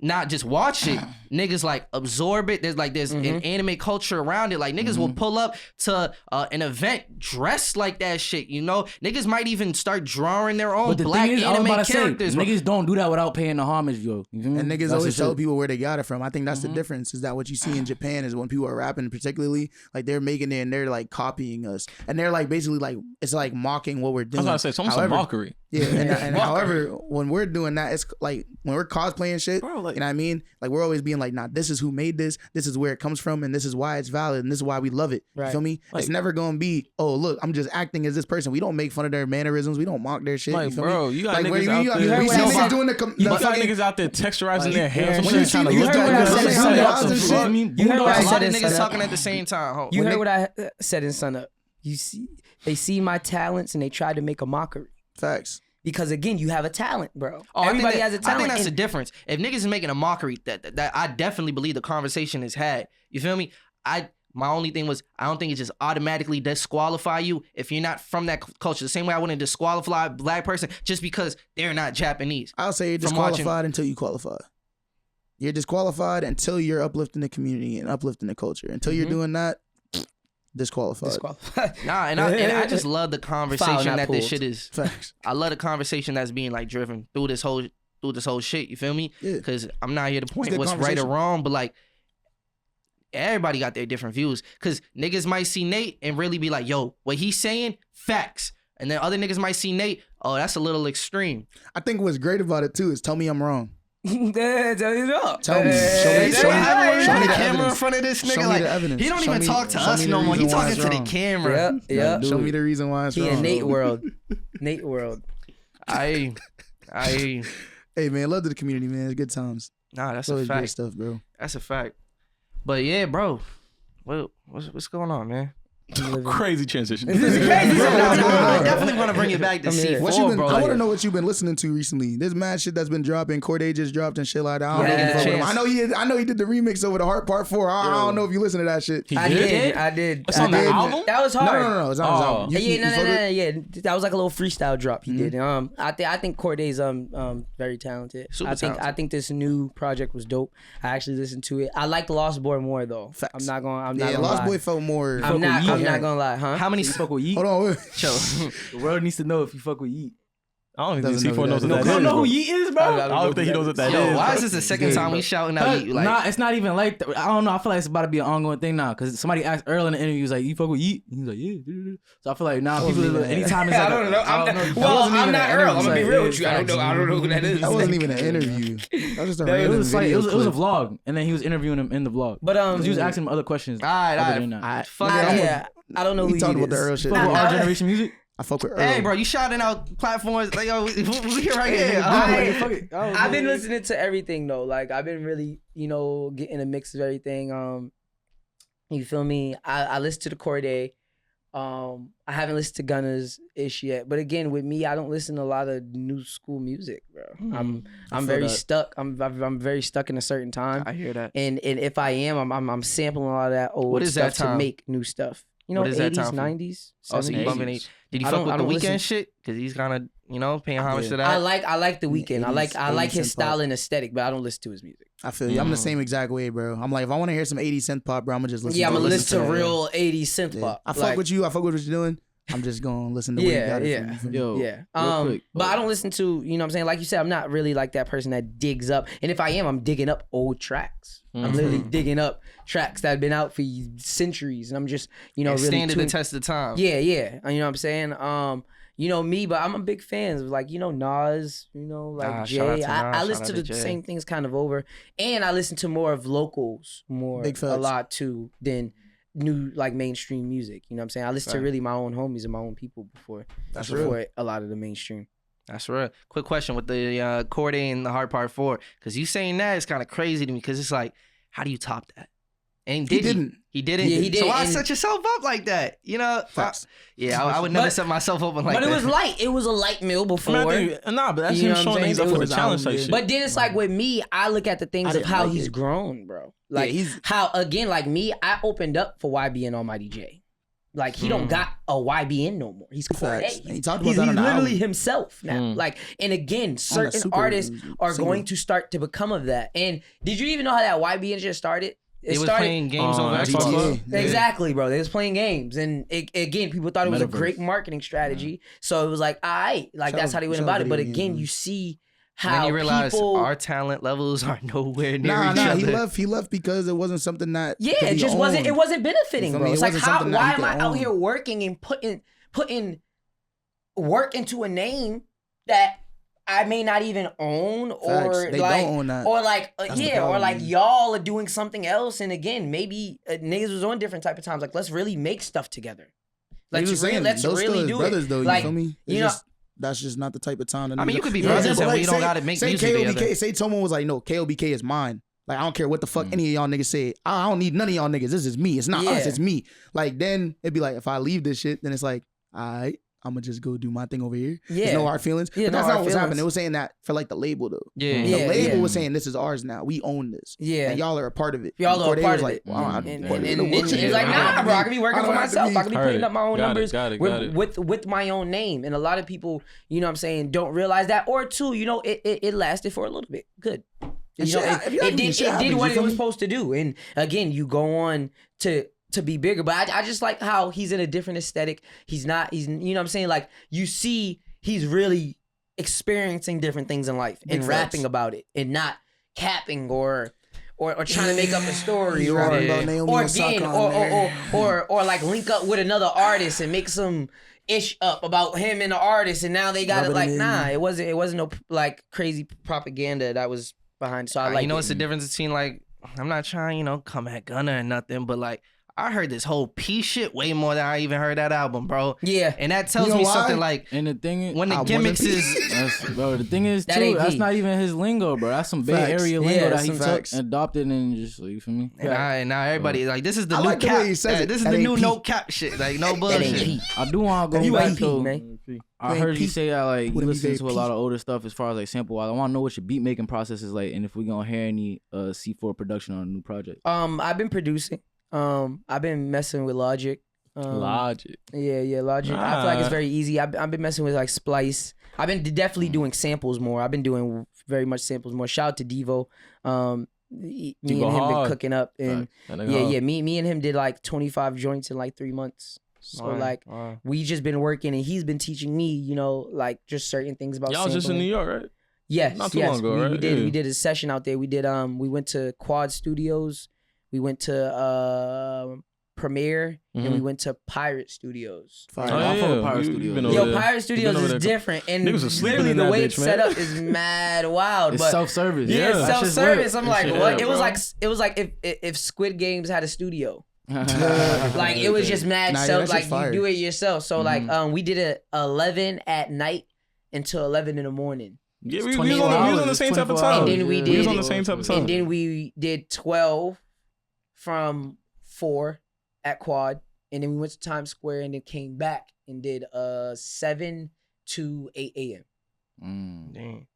Not just watch it, niggas like absorb it. There's an anime culture around it. Like niggas will pull up to an event dressed like that shit. You know, niggas might even start drawing their own black anime characters. Niggas don't do that without paying the homage, yo. You feel me? And niggas always tell people where they got it from. I think that's the difference. Is that what you see in Japan is when people are rapping, particularly like they're making it and they're like copying us, and they're like basically like it's like mocking what we're doing. I was gonna say, it's almost a mockery. Yeah, and however, when we're doing that, it's like when we're cosplaying shit, bro, like, you know what I mean? Like we're always being like, nah, this is who made this is where it comes from, and this is why it's valid, and this is why we love it. Right. You feel me? Like, it's never gonna be, oh look, I'm just acting as this person. We don't make fun of their mannerisms. We don't mock their shit. Like, you feel bro, me? you got like, niggas out there. We see niggas doing you got niggas out there texturizing their hair and shit. You heard what I said. You heard what I said in niggas talking at the same time. You heard what I said in Sun Up. You see, they see my talents and they try to make a mockery. Facts. Because again, you have a talent, bro. Oh, everybody has a talent. I think that's the difference. If niggas is making a mockery, that I definitely believe the conversation is had. You feel me? My only thing was I don't think it just automatically disqualify you if you're not from that culture. The same way I wouldn't disqualify a black person just because they're not Japanese. I'll say you're disqualified until you qualify. You're disqualified until you're uplifting the community and uplifting the culture. Until you're doing that, disqualified. Nah, and I just love the conversation that this shit is. Facts. I love the conversation that's being like driven through this whole shit. You feel me? Yeah. Because I'm not here to point what's right or wrong, but like everybody got their different views. Because niggas might see Nate and really be like, yo, what he's saying, facts. And then other niggas might see Nate, oh, that's a little extreme. I think what's great about it too is tell me I'm wrong. Tell me. Show me the camera in front of this nigga. Like, he don't even talk to us no more. He talking to the camera. Yeah. Show me the reason why it's wrong. Yeah, Nate world. Nate world. Hey man, love to the community, man. It's good times. Nah, that's a fact. Great stuff, bro. That's a fact. But yeah, bro. What's going on, man? Crazy transition. I definitely want to bring it back to SeeFour, bro. I want to know what you've been listening to recently. There's mad shit that's been dropping. Corday just dropped and shit like that. I know he did the remix over the Heart Part 4. I don't know if you listen to that shit. I did. It's on the album? That was hard. No. It's on his album. Yeah. That was like a little freestyle drop he did. I think Corday's very talented. I think this new project was dope. I actually listened to it. I like Lost Boy more though. Facts. I'm not gonna Lost lie. Boy felt more. I'm not gonna lie, huh? How many fuck with Yeet? Hold on. Chill. The world needs to know if you fuck with Yeet. I don't think SeeFour knows what that is. You don't know who Yeet is, bro? I don't think he knows what that is. Yo, why is this the second time we shouting out Yeet? Like, nah, it's not even like that. I don't know. I feel like it's about to be an ongoing thing now. Because somebody asked earlier in the interview, he was like, you fuck with Yeet? And he was like, yeah. So I feel like now people, anytime it's like, I don't know. I'm not Earl. I'm gonna be real with you. I don't know who that is. That wasn't even an interview. That was just a it random was video. It was a vlog. And then he was interviewing him in the vlog. But he was asking him other questions. All right. I don't know who we talked about the Earl shit. Our generation music. I fuck with Earl. Hey, bro, you shouting out platforms like, yo, we here right here. I've been listening to everything though. Like I've been really, getting a mix of everything. You feel me? I listened to the Corday. I haven't listened to Gunna's ish yet. But again, with me, I don't listen to a lot of new school music, bro. I'm very stuck. I'm very stuck in a certain time. I hear that. And if I am, I'm sampling a lot of that old stuff to make new stuff. What is 80s, that time 90s, 70s. Oh, so you bumping it. Did you fuck with the Weeknd shit? Because he's kind of, paying homage to that. I like the Weeknd. I like his style and aesthetic, but I don't listen to his music. I feel you. I'm the same exact way, bro. I'm like, if I want to hear some 80s synth pop, bro, I'm gonna just listen. Yeah, I'm gonna listen to real 80s synth pop. I fuck with you. I fuck with what you're doing. I'm just gonna listen to what you got it from. Yo, but I don't listen to, you know what I'm saying? Like you said, I'm not really like that person that digs up. And if I am, I'm digging up old tracks. I'm literally digging up tracks that have been out for centuries. And I'm just, really standing the test of time. Yeah. You know what I'm saying? Me, but I'm a big fan of like, Nas, Jay. I listen to the same things kind of over. And I listen to more of locals a lot too than new like mainstream music. You know what I'm saying? I listen to really my own homies and my own people before a lot of the mainstream. That's real. Quick question with the Corday and the Heart Part 4, because you saying that is kind of crazy to me, because it's like, how do you top that? And he didn't. Yeah, he did. So why set yourself up like that? You know? I would never set myself up like that. But it was light. It was a light meal before. But that's him showing that he's up for the challenge type shit. But then it's like with me, I look at the things of how he's grown, bro. Like how, again, like me, I opened up for YB and Almighty J. Like he don't got a YBN no more. He's Cordae. He talked about that he's on literally himself now. Like, and again, certain artists are going to start to become of that. And did you even know how that YBN just started? It was playing games on Xbox. Exactly, bro. They was playing games, and again, people thought it was a great marketing strategy. So it was like, all right, like that's how they went about it. But again, you see how then you realize our talent levels are nowhere near each other. He left because it wasn't something that it just wasn't. It wasn't benefiting, bro. It's like why am I out here working and putting work into a name that I may not even own, or they like, don't own that. or like, or like y'all are doing something else. And again, maybe niggas was on different type of times. Like, let's really make stuff together. Let's really do brothers, it. Though, like, you feel me? You know. That's just not the type of time. I mean, you could be brothers and we don't gotta make music together. Say someone was like, no, KOBK is mine. Like, I don't care what the fuck any of y'all niggas say. I don't need none of y'all niggas. This is me. It's not us. It's me. Like, then it'd be like, if I leave this shit, then it's like, all right, I'm gonna just go do my thing over here. Yeah. There's no hard feelings. Yeah, but that's not what was happening. It was saying that for like the label though. Yeah. The label was saying this is ours now. We own this. Yeah. And y'all are a part of it. Y'all are a part of it. And he's like, nah, bro, I can be working for myself. I can be putting up my own numbers with with my own name. And a lot of people, you know what I'm saying, don't realize that. Or two, you know, it lasted for a little bit. Good. You know, it did what it was supposed to do. And again, you go on to be bigger, but I just like how he's in a different aesthetic. He's you know what I'm saying? Like, you see he's really experiencing different things in life and rapping about it and not capping or trying to make up a story or like link up with another artist and make some ish up about him and the artist, and now they got it like, nah, it wasn't no like crazy propaganda that was behind. So I like, you know, it's the difference between, like, I'm not trying, you know, come at Gunna or nothing, but like, I heard this whole P shit way more than I even heard that album, bro. Yeah. And that tells me something like, and the thing is, when the gimmicks is, bro, the thing is, too, that's not even his lingo, bro. That's some Bay Area lingo that he took and adopted and just, you feel me? And now everybody, like, this is the new cap. This is the new no cap shit. Like, no bullshit. I do want to go back, though. Man. I heard you say that, like, you listen to a lot of older stuff as far as, like, sample wise. I want to know what your beat making process is like, and if we're going to hear any SeeFour production on a new project. I've been producing. I've been messing with Logic. Logic. Yeah, Logic. I feel like it's very easy. I've been messing with like Splice. I've been definitely doing samples more. I've been doing very much samples more. Shout out to Devo. Me and him been cooking up, and me and him did like 25 joints in like 3 months. So we just been working, and he's been teaching me, you know, like just certain things about. Y'all just in New York, right? Yes, not too long ago, right? We did a session out there. We did we went to Quad Studios. We went to Premiere, and we went to Pirate Studios. Pirate Studios. Yo, Pirate Studios is different, and literally the way it's set up is mad wild. It's but self-service. Yeah, self-service. I'm like, what? It was like if Squid Games had a studio. Like, it was just mad self. Like, you do it yourself. So like, we did it 11 at night until 11 in the morning. Yeah, we was on the same type of time. And then we was on the same type of time. And then we did 12 from 4 at Quad, and then we went to Times Square, and then came back and did 7 to 8 a.m. Dang.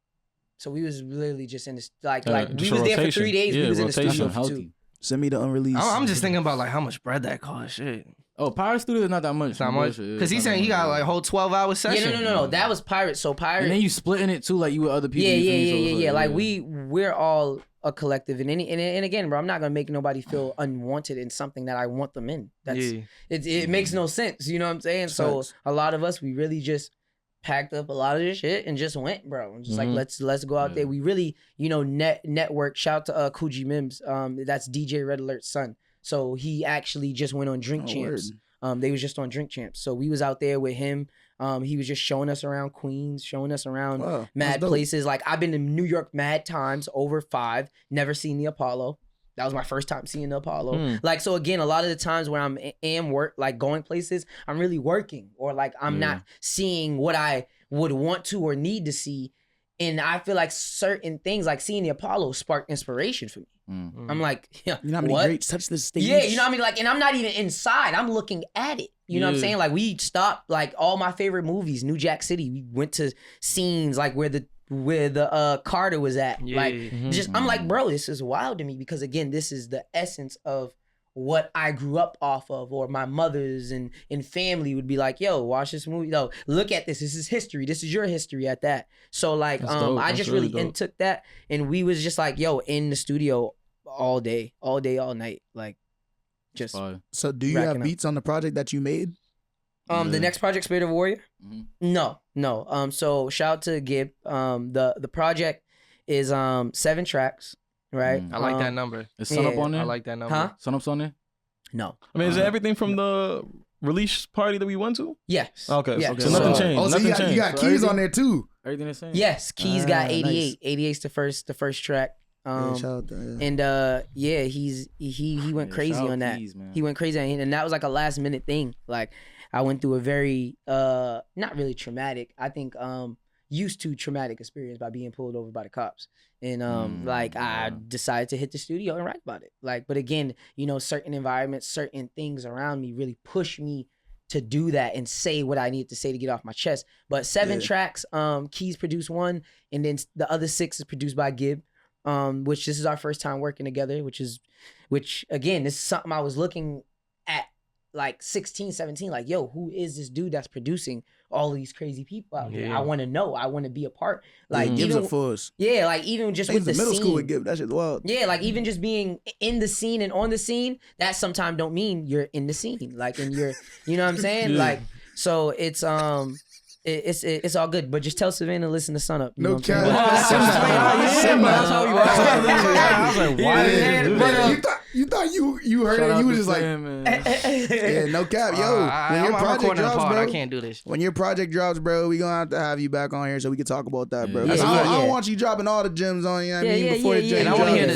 So we was literally just in the like we was there for 3 days. We was in the studio for 2. Send me the unreleased. I'm just thinking about like how much bread that cost. Shit. Oh, Pirate Studio is not that much. It's not much. Because he's saying he got like a whole 12-hour session. Yeah, no. That was Pirate. So Pirate. And then you splitting it too, like you with other people. Yeah. Like we're all a collective, and again, bro, I'm not gonna make nobody feel unwanted in something that I want them in. It makes no sense. You know what I'm saying? So a lot of us, we really just packed up a lot of this shit and just went, bro. And just like let's go out there. We really, you know, network. Shout out to Coogee Mims. That's DJ Red Alert's son. So he actually just went on Drink Champs. They was just on Drink Champs. So we was out there with him. He was just showing us around Queens, showing us around mad places. Like, I've been to New York mad times, over 5, never seen the Apollo. That was my first time seeing the Apollo. Like, so again, a lot of the times where I'm like going places, I'm really working, or like I'm not seeing what I would want to or need to see. And I feel like certain things, like seeing the Apollo, sparked inspiration for me. I'm like, yeah, you know how many greats touch this stage? Yeah, you know what I mean? Like, and I'm not even inside. I'm looking at it. You know what I'm saying? Like, we stopped like all my favorite movies, New Jack City. We went to scenes like where the Carter was at. Like, I'm like, bro, this is wild to me because again, this is the essence of what I grew up off of, or my mothers and family would be like, yo, watch this movie. Yo, look at this. This is history. This is your history at that. So like, I just really took that, and we was just like, yo, in the studio all day, all night. Like, just. So do you have beats on the project that you made? The next project, Spirit of Warrior? No. So shout out to Gib. The project is 7 tracks. Right, I like that number. Is Sun Up on there? I like that number. Huh? Sun Up's on there? No. I mean, is it everything from the release party that we went to? Yes. Okay. Yeah. So nothing changed. Oh, so you got keys on there too. Everything the same. Yes, Keys got 88. Nice. 88's the first track. And he went crazy on that. He went crazy on it, and that was like a last minute thing. Like, I went through a very not really traumatic, I think used to traumatic experience by being pulled over by the cops. And I decided to hit the studio and write about it. Like, but again, you know, certain environments, certain things around me really push me to do that and say what I need to say to get off my chest. But 7 tracks, Keys produced 1, and then the other 6 is produced by Gib. Which this is our first time working together, which again, this is something I was looking at like 16, 17, like, yo, who is this dude that's producing all these crazy people out here? I want to know. I want to be a part. Like, Gib's a force. Yeah, like even just with the middle scene. school with Gib, that shit's wild. Yeah, like even just being in the scene and on the scene, that sometimes don't mean you're in the scene. Like, and you're, you know what I'm saying? Like, so it's It's all good, but just tell Savannah to listen to Sun Up. No cap. You thought you heard it. You was just like, yeah, no cap, yo. When your project drops, bro, I can't do this. When your project drops, bro, we gonna have to have you back on here so we can talk about that, bro. I don't want you dropping all the gems on you. I mean, before the and I want to hear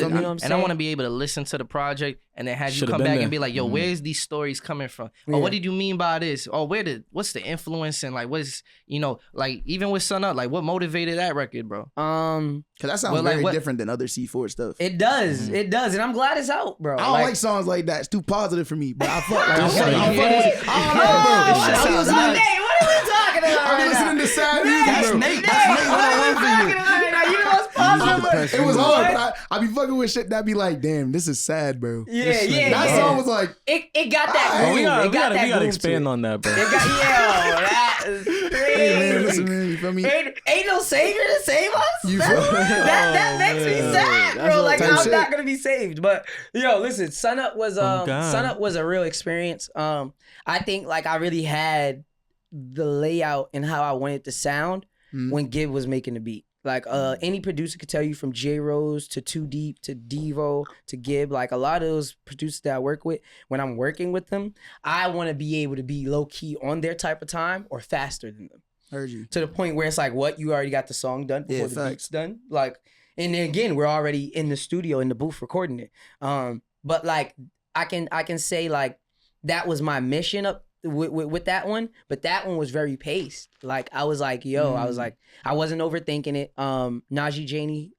and I want to be able to listen to the project and then have you come back and be like, yo, where's these stories coming from? Or what did you mean by this? Or what's the influence and like what's, you know, like even with Sun Up, like what motivated that record, bro? Cause that sounds very different than other SeeFour stuff. It does, and I'm glad it's out, bro. I don't like songs like that. It's too positive for me. But I fuck like What are we talking about? I'm listening to sad music, bro. It was hard, but I be fucking with shit that be like, damn, this is sad, bro. Yeah. That song was like, it got that groove. We gotta expand on that, bro. That is crazy. Hey, man, listen, man, you feel me? Ain't no savior to save us. That makes me sad, bro. Like, I'm not gonna be saved. But yo, listen, Sun Up was a real experience. I think like I really had the layout and how I wanted to sound when Gib was making the beat. Like any producer could tell you, from J Rose to Too Deep to Devo to Gib, like a lot of those producers that I work with, when I'm working with them, I want to be able to be low key on their type of time or faster than them. Heard you. To the point where it's like, what, you already got the song done before the beat's done? Like, and then again, we're already in the studio in the booth recording it. But like I can say like that was my mission up with that one, but that one was very paced. Like I was like, yo, I was like, I wasn't overthinking it. Najee Janey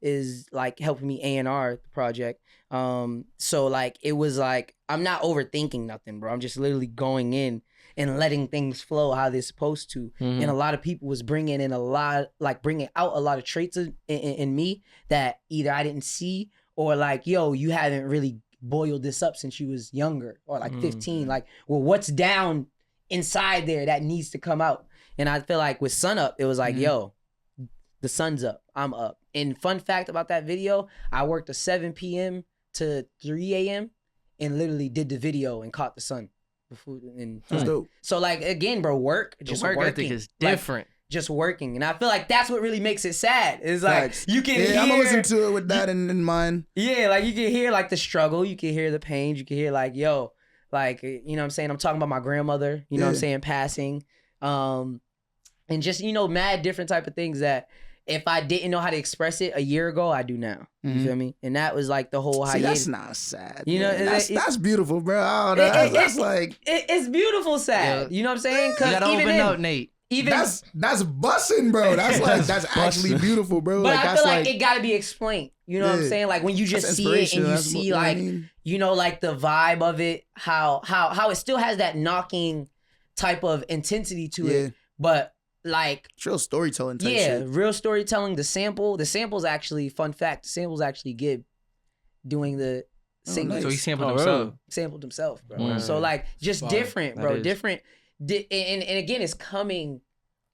is like helping me A&R the project. So like it was like I'm not overthinking nothing, bro. I'm just literally going in and letting things flow how they're supposed to. And a lot of people was bringing out a lot of traits in me that either I didn't see or like, yo, you haven't really boiled this up since you was younger or like 15. Like, well, what's down inside there that needs to come out? And I feel like with Sun Up, it was like, yo, the sun's up, I'm up. And fun fact about that video, I worked a 7 p.m. to 3 a.m. and literally did the video and caught the sun. That's dope. So like, again, bro, work ethic is different. Like, just working. And I feel like that's what really makes it sad. It's like, you can hear... I'm gonna listen to it with that in mind. Yeah, like you can hear like the struggle, you can hear the pain, you can hear like, yo, like, you know what I'm saying? I'm talking about my grandmother, you know what I'm saying, passing. And just, you know, mad different type of things that if I didn't know how to express it a year ago, I do now. You feel me? And that was like the whole hiatus. See, that's not sad. You know, that's beautiful, bro. That's like... It's beautiful sad. You know what I'm saying? You gotta open up, Nate. even that's bussin', bro. That's like that's actually beautiful, bro. But like, I feel like it got to be explained. You know what I'm saying? Like when you just see it and you see like you know like the vibe of it, how it still has that knocking type of intensity to it, but like it's real storytelling type shit. Real storytelling. The samples actually, fun fact, the samples actually Gib doing the singing. Nice. So he sampled himself, bro. So like just different, bro. Different. And again, it's coming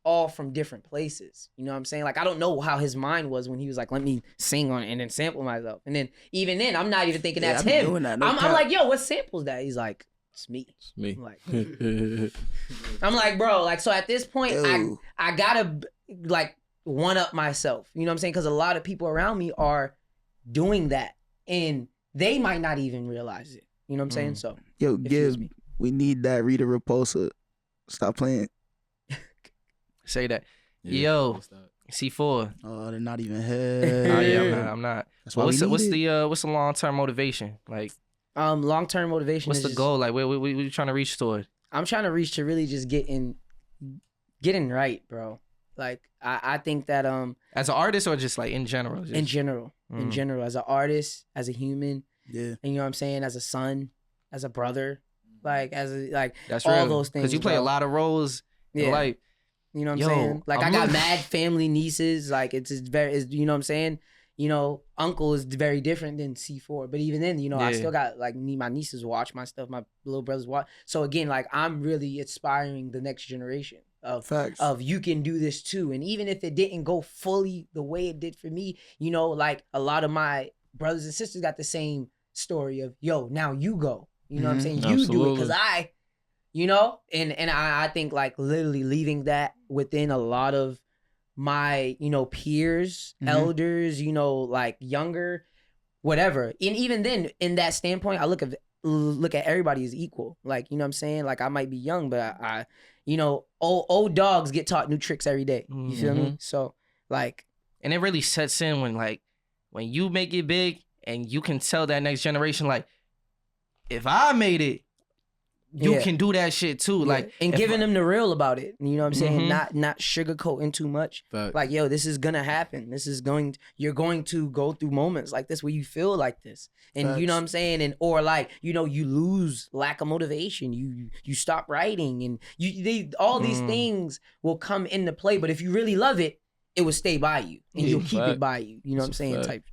all from different places. You know what I'm saying? Like I don't know how his mind was when he was like, let me sing on it and then sample myself. And then even then, I'm not even thinking that's him. Doing that, I'm like, yo, what samples that? He's like, it's me. It's me. I'm like, I'm like, bro, like so at this point, I gotta like one up myself. You know what I'm saying? Because a lot of people around me are doing that. And they might not even realize it. You know what I'm saying? So yo, we need that Rita Repulsa. Stop playing. Say that. Yo, SeeFour. Oh, they're not even here. Oh yeah, I'm not. That's why what's the long-term motivation? Like long-term motivation. What's the goal? Like where you trying to reach toward? I'm trying to reach to really just getting right, bro. Like I think that as an artist or just like in general? In general. As an artist, as a human. Yeah. And you know what I'm saying? As a son, as a brother, like that's all real. those things. Because you play a lot of roles in life. You know what I'm saying? Like I got mad family nieces. Like it's you know what I'm saying? You know, uncle is very different than SeeFour. But even then, you know, I still got like my nieces watch my stuff, my little brothers watch. So again, like I'm really inspiring the next generation of you can do this too. And even if it didn't go fully the way it did for me, you know, like a lot of my brothers and sisters got the same story of, yo, now you go. You know what I'm saying? You do it because you know, and I think like literally leaving that within a lot of my, you know, peers, elders, you know, like younger, whatever. And even then, in that standpoint, I look at everybody as equal. Like, you know what I'm saying? Like I might be young, but I you know, old dogs get taught new tricks every day. You feel me? So like, and it really sets in when you make it big and you can tell that next generation, like, if I made it, you can do that shit too. Like, and giving them the real about it. You know what I'm saying? Not sugarcoating too much. Like, yo, this is gonna happen. You're going to go through moments like this where you feel like this. And you know what I'm saying? And or like, you know, you lose lack of motivation. You stop writing and all these things will come into play. But if you really love it, it will stay by you. And you'll keep it by you. You know what I'm saying? Type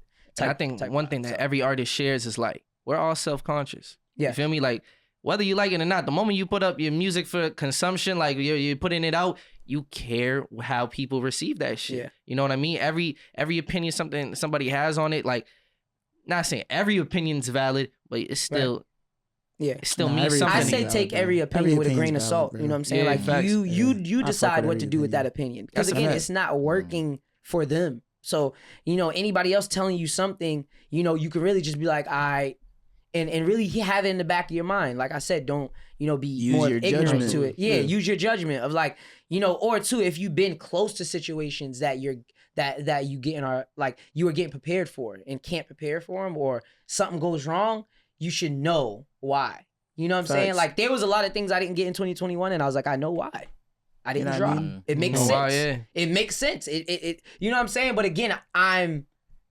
I think one thing that every artist shares is like, we're all self-conscious. Yeah. You feel me? Like, whether you like it or not, the moment you put up your music for consumption, like you're putting it out, you care how people receive that shit. Yeah. You know what I mean? Every opinion somebody has on it, like, not saying every opinion's valid, but it's still it still means something. I say take every opinion with a grain of salt. You know what I'm saying? Like you decide what to do with that opinion. Because again, it's not working for them. So, you know, anybody else telling you something, you know, you could really just be like, and really have it in the back of your mind. Like I said, don't, you know, be more ignorant to it. Yeah, use your judgment of like, you know, or two, if you've been close to situations that you were getting prepared for and can't prepare for them, or something goes wrong, you should know why. You know what I'm saying? Like there was a lot of things I didn't get in 2021 and I was like, I know why. I didn't drop. It makes sense. It makes sense. It you know what I'm saying? But again, I'm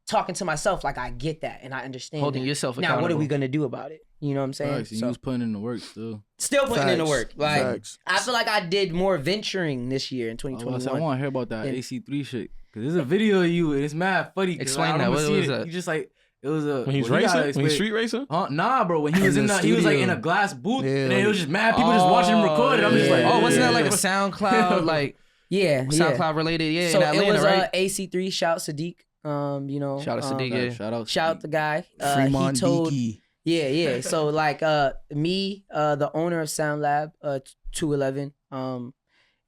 talking to myself like I get that and I understand. Holding yourself accountable. Now, what are we gonna do about it? You know what I'm saying? Right, so you was putting in the work still. Still putting in the work. Like I feel like I did more venturing this year in 2021. I want to hear about that AC3 shit because there's a video of you and it's mad funny. Explain that. What was that? You just like. It was a when he's racing, when he's street racing. Nah, bro. When he was he was like in a glass booth, and it was just mad people just watching him record it. I'm just like, wasn't that like a SoundCloud, like SoundCloud related? So in Atlanta, it was right? AC3. Shout Sadiq. You know, shout out Sadiq. Shout out the guy. Fremont he told, Diki. Yeah. So like me, the owner of SoundLab, 211.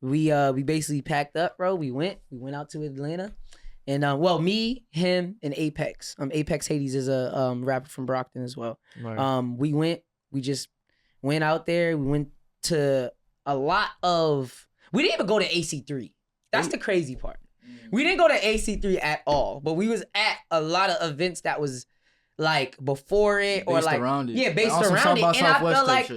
We basically packed up, bro. We went out to Atlanta. And me, him, and Apex. Apex Hades is a rapper from Brockton as well. Right. We just went out there. We went to a lot of. We didn't even go to AC3. That's the crazy part. We didn't go to AC3 at all, but we was at a lot of events that was like before it or like around it. Yeah, based around it. And I felt like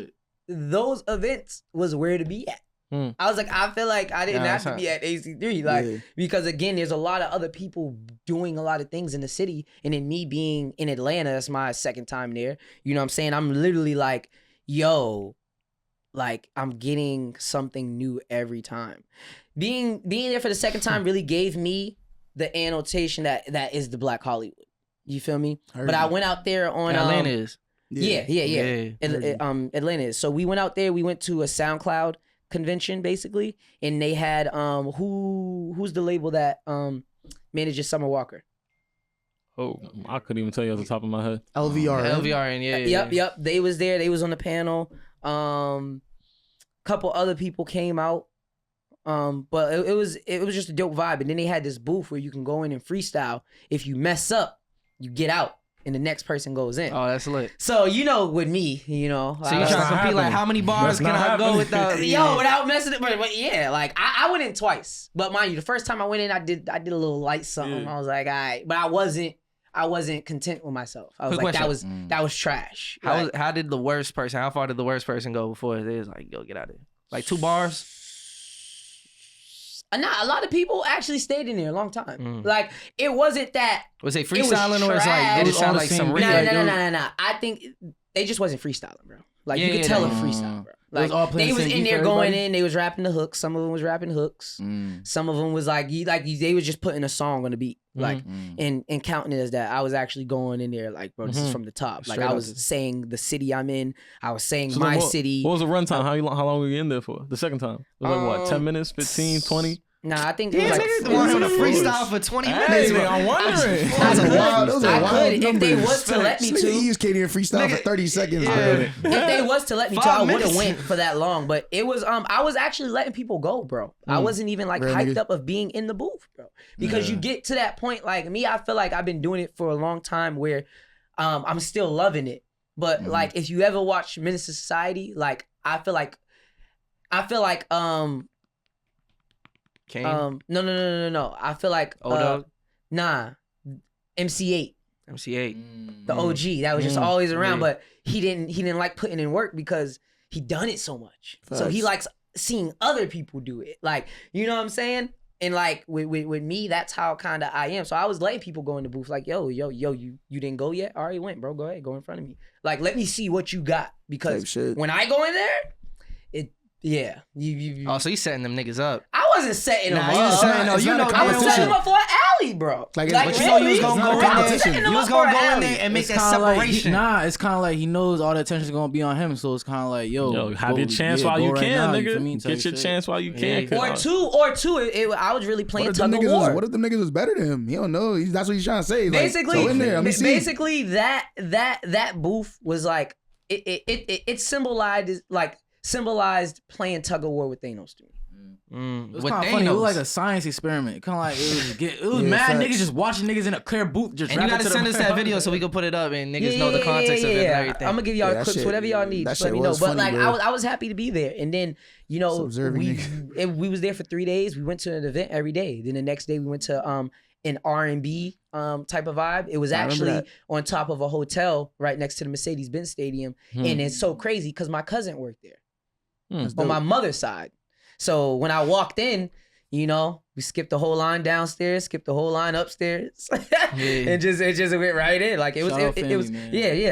those events was where to be at. I was like, I feel like I didn't have to be at AC3, like because again, there's a lot of other people doing a lot of things in the city, and in me being in Atlanta, that's my second time there. You know what I'm saying? I'm literally like, yo, like I'm getting something new every time. Being there for the second time really gave me the annotation that is the Black Hollywood. You feel me? But I went out there on Atlanta is. Yeah. Atlanta is. So we went out there. We went to a SoundCloud convention basically, and they had who's the label that manages Summer Walker? Oh, I couldn't even tell you off the top of my head. LVRN, Yep. They was there. They was on the panel. Couple other people came out. But it was just a dope vibe. And then they had this booth where you can go in and freestyle. If you mess up, you get out. And the next person goes in. Oh, that's lit. So, with me, So you trying to compete like, how many bars can I go without... without messing it. But yeah, like, I went in twice. But mind you, the first time I went in, I did a little light something. I was like, all right. But I wasn't content with myself. I was Quick like, question. that was trash. How far did the worst person go before they was like, yo, get out of here? Like 2 bars? Nah, a lot of people actually stayed in there a long time. Like, it wasn't that... Was they freestyling or was like, did it sound like some... Nah. I think they just wasn't freestyling, bro. Like, you could tell it freestyle, bro. Like, they was in there going in, they was rapping the hooks. Some of them was rapping hooks. Some of them was like they was just putting a song on the beat. Like, and counting it as that. I was actually going in there like, bro, this is from the top. Like, I was saying the city I'm in. I was saying my city. What was the runtime? How long were you in there for? The second time? It was like what, 10 minutes, 15, 20? Nah, I think it was like on a freestyle for 20 minutes. I'm wondering. I could if they was to let me to. He used Katie and freestyle for 30 seconds. If they was to let me to, I would have went for that long. But it was I was actually letting people go, bro. I wasn't even like hyped up of being in the booth, bro. Because you get to that point, like me, I feel like I've been doing it for a long time where I'm still loving it. But like if you ever watch Menace to Society, like I feel like Kane? No. I feel like MC8. The OG that was just always around, but he didn't like putting in work because he done it so much. So he likes seeing other people do it. Like, you know what I'm saying? And like with me, that's how kind of I am. So I was letting people go in the booth like, yo, you didn't go yet? I already went, bro. Go ahead, go in front of me. Like, let me see what you got. Because when I go in there, so you setting them niggas up. I wasn't setting them up. I was setting them up for an alley, bro. But you know you was gonna go in there. You was gonna go in there and make that separation. It's kind of like he knows all the attention's gonna be on him, so it's kind of like, yo, have your chance while you can, nigga. Get your chance while you can. Or two. I was really playing tug of war. What if the niggas was better than him? He don't know. That's what he's trying to say. Basically, go in there. Basically, that booth was like it symbolized playing tug of war with Thanos to me. It was kind of funny. It was like a science experiment. Kind of like it was mad niggas just watching niggas in a clear booth. Just and you gotta send us that video so we can put it up and niggas know the context of it and everything. I'm gonna give y'all clips, whatever y'all need. Just let me know. But like, I was happy to be there. And then we was there for 3 days. We went to an event every day. Then the next day we went to an R&B type of vibe. It was actually on top of a hotel right next to the Mercedes-Benz Stadium. And it's so crazy because my cousin worked there on my mother's side. So when I walked in, we skipped the whole line downstairs, skipped the whole line upstairs, and it just went right in. Like it was,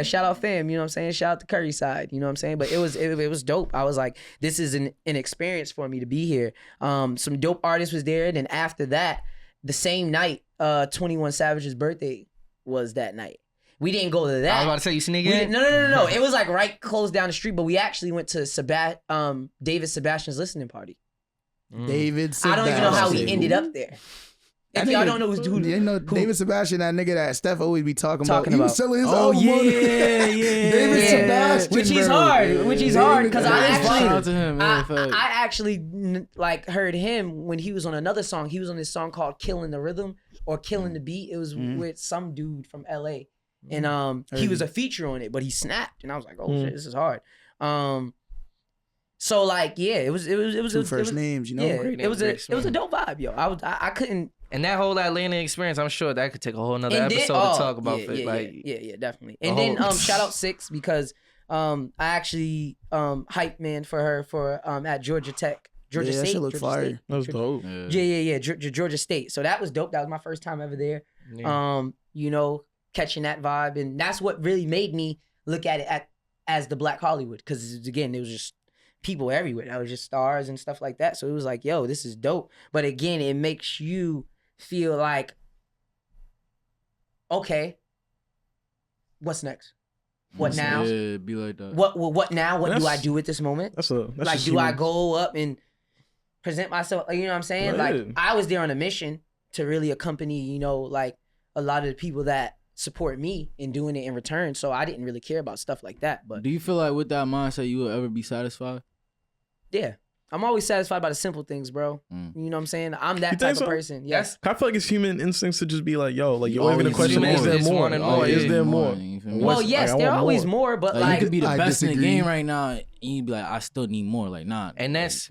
shout out fam, you know what I'm saying? Shout out to Curry side, you know what I'm saying? But it was dope. I was like, this is an experience for me to be here. Some dope artists was there. Then after that, the same night, 21 Savage's birthday was that night. We didn't go to that. I was about to say, you sneak in? No. It was like right close down the street, but we actually went to David Sebastian's listening party. David Sebastian. I don't even know how we ended up there. If y'all don't know who David Sebastian, that nigga that Steph always be talking about. He was selling his album. David Sebastian, which he's hard because I actually like heard him when he was on another song. He was on this song called "Killing the Rhythm" or "Killing the Beat." It was with some dude from LA, and he was a feature on it, but he snapped, and I was like, oh shit, this is hard. So like, it was two first names, it was a dope vibe, yo. I couldn't. And that whole Atlanta experience, I'm sure that could take a whole nother episode to talk about. Definitely. And then shout out Six because I actually hyped man for her for at Georgia Tech Georgia State. That shit look fire. That was dope. Yeah. Georgia State. So that was dope. That was my first time ever there. Yeah. You know, catching that vibe, and that's what really made me look at it as the Black Hollywood, because again, it was just people everywhere. That was just stars and stuff like that. So it was like, yo, this is dope. But again, it makes you feel like, okay, what's next? What now? Yeah, be like that. What now? What do I do at this moment? That's like, do I go up and present myself? You know what I'm saying? Right. Like, I was there on a mission to really accompany, you know, like a lot of the people that support me in doing it in return. So I didn't really care about stuff like that. But do you feel like with that mindset you will ever be satisfied? Yeah. I'm always satisfied by the simple things, bro. You know what I'm saying? I'm that type of person. Yes. I feel like it's human instincts to just be like, yo, like you're always gonna question, is there more? Is there more? Well, yes, there are always more, but like you could be the best in the game right now, and you be like, I still need more. Like, nah. And that's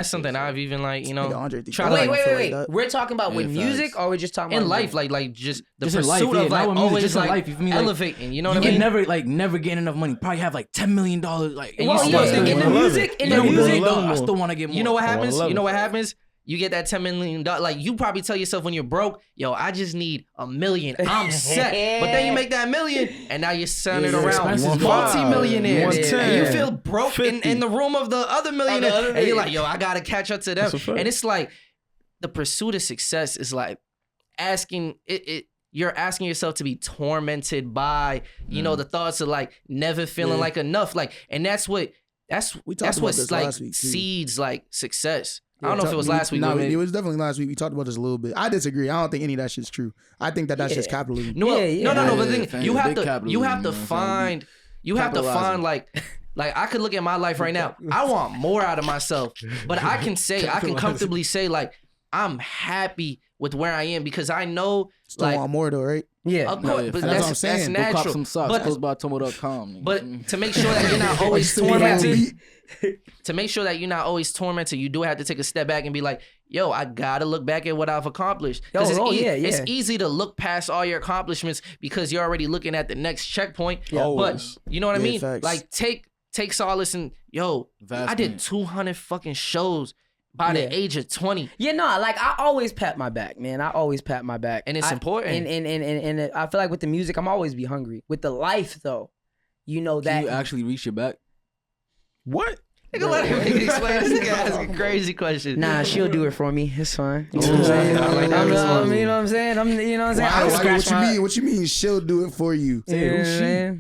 something I've even like, you know, wait. We're talking about with music, or we're just talking about in life, like just the pursuit of like always like elevating. You know what I mean? Never getting enough money. Probably have like $10 million. Like, in the music, I still want to get more. You know what happens? You know what happens? You get that $10 million. Like, you probably tell yourself when you're broke, yo, I just need $1 million. I'm set. But then you make that $1 million, and now you're centered around multi-millionaires. And you feel broke in the room of the other millionaires. And you're like, yo, I got to catch up to them. And it's like, the pursuit of success is like you're asking yourself to be tormented by, you know, the thoughts of like never feeling like enough. Like, and that's what like seeds like success. I don't know if it was last week. No, it was definitely last week. We talked about this a little bit. I disagree. I don't think any of that shit's true. I think that's just capitalism. No. But the thing, you have to find like I could look at my life right now. I want more out of myself, but I can comfortably say like I'm happy with where I am because I know still want more though, right? Yeah, of course, but that's what I'm saying. That's natural. Go cop some socks. Goes by Tomo.com. But to make sure that you're not always tormented. To make sure that you're not always tormented, you do have to take a step back and be like, yo, I gotta look back at what I've accomplished. Because it's easy to look past all your accomplishments because you're already looking at the next checkpoint. But you know what I mean? Facts. Like take solace in, yo, I did 200 fucking shows by the age of 20. Yeah, no, like I always pat my back, man. I always pat my back. And it's important. And I feel like with the music, I'm always be hungry. With the life though, you know that. Can you actually reach your back? What? Nigga, let him explain. This nigga asking crazy questions. Nah, she'll do it for me. It's fine. You know what I'm saying? I like that response. You know what I'm saying? You know what I'm Why, saying? what you mean? She'll do it for you? Hey,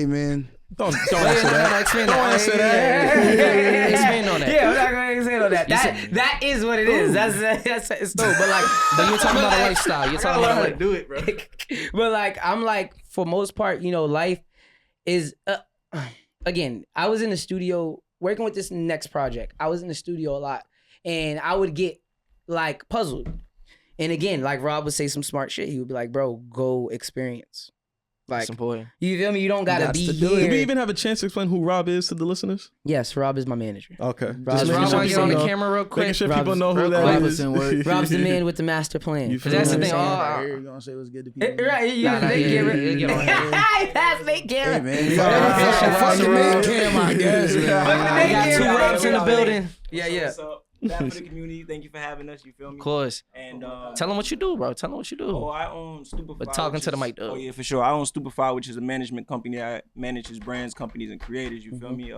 man. Don't answer that. Explain that. Expand on that. Yeah, I'm not gonna expand on that. That is what it is. That's it's dope. But you're talking about a lifestyle. You're talking about how to do it, bro. But like I'm like, for most part, you know, life is again, I was in the studio working with this next project. I was in the studio a lot, and I would get like puzzled. And again, like Rob would say some smart shit. He would be like, "Bro, go experience." Like, that's important. You feel me? You don't gotta be here. Do we even have a chance to explain who Rob is to the listeners? Yes, Rob is my manager. Okay. Rob, want to get on the camera real quick. Making sure people know who that is. Rob's the man with the master plan. Because that's the thing. You're gonna say what's good to people. Right? You got make camera. That's make camera. Hey man, fucking make camera. I guess. We got two Robs in the building. Yeah. That for the community. Thank you for having us. You feel me? Of course. And tell them what you do, bro. Tell them what you do. Oh, I own Stupefy. But talking to the mic, though. Oh yeah, for sure. I own Stupefy, which is a management company that manages brands, companies, and creators. You feel me?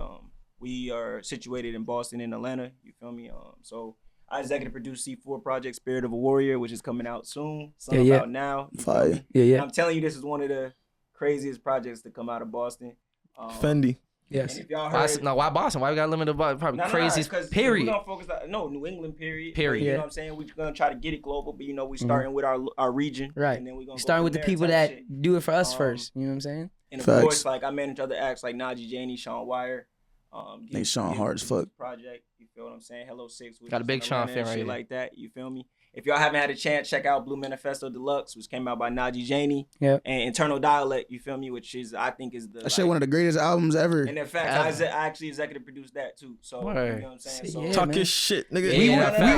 We are situated in Boston and Atlanta. You feel me? So I executive produce SeeFour project, Spirit of a Warrior, which is coming out soon. Out now. Fire. Yeah. And I'm telling you, this is one of the craziest projects to come out of Boston. Fendi. Yes. If y'all heard, why Boston? Why we got limited? Probably craziest. Period. We don't focus on New England. Period. Period. You know what I'm saying? We're gonna try to get it global, but you know we starting with our region, right? And then we gonna starting with the people that do it for us first. You know what I'm saying? And of course, like I manage other acts like Najee Janie, Sean Wire. They Sean hard as fuck. Project. You feel what I'm saying? Hello 6. Got a big Sean fan right here. Like that. You feel me? If y'all haven't had a chance, check out Blue Manifesto Deluxe, which came out by Najee Janie. Yeah. And Internal Dialect, you feel me? Which is, I think, is the that shit one of the greatest albums ever. And in fact, I actually executive produced that too. So you know what I'm saying? So talk your shit, nigga. We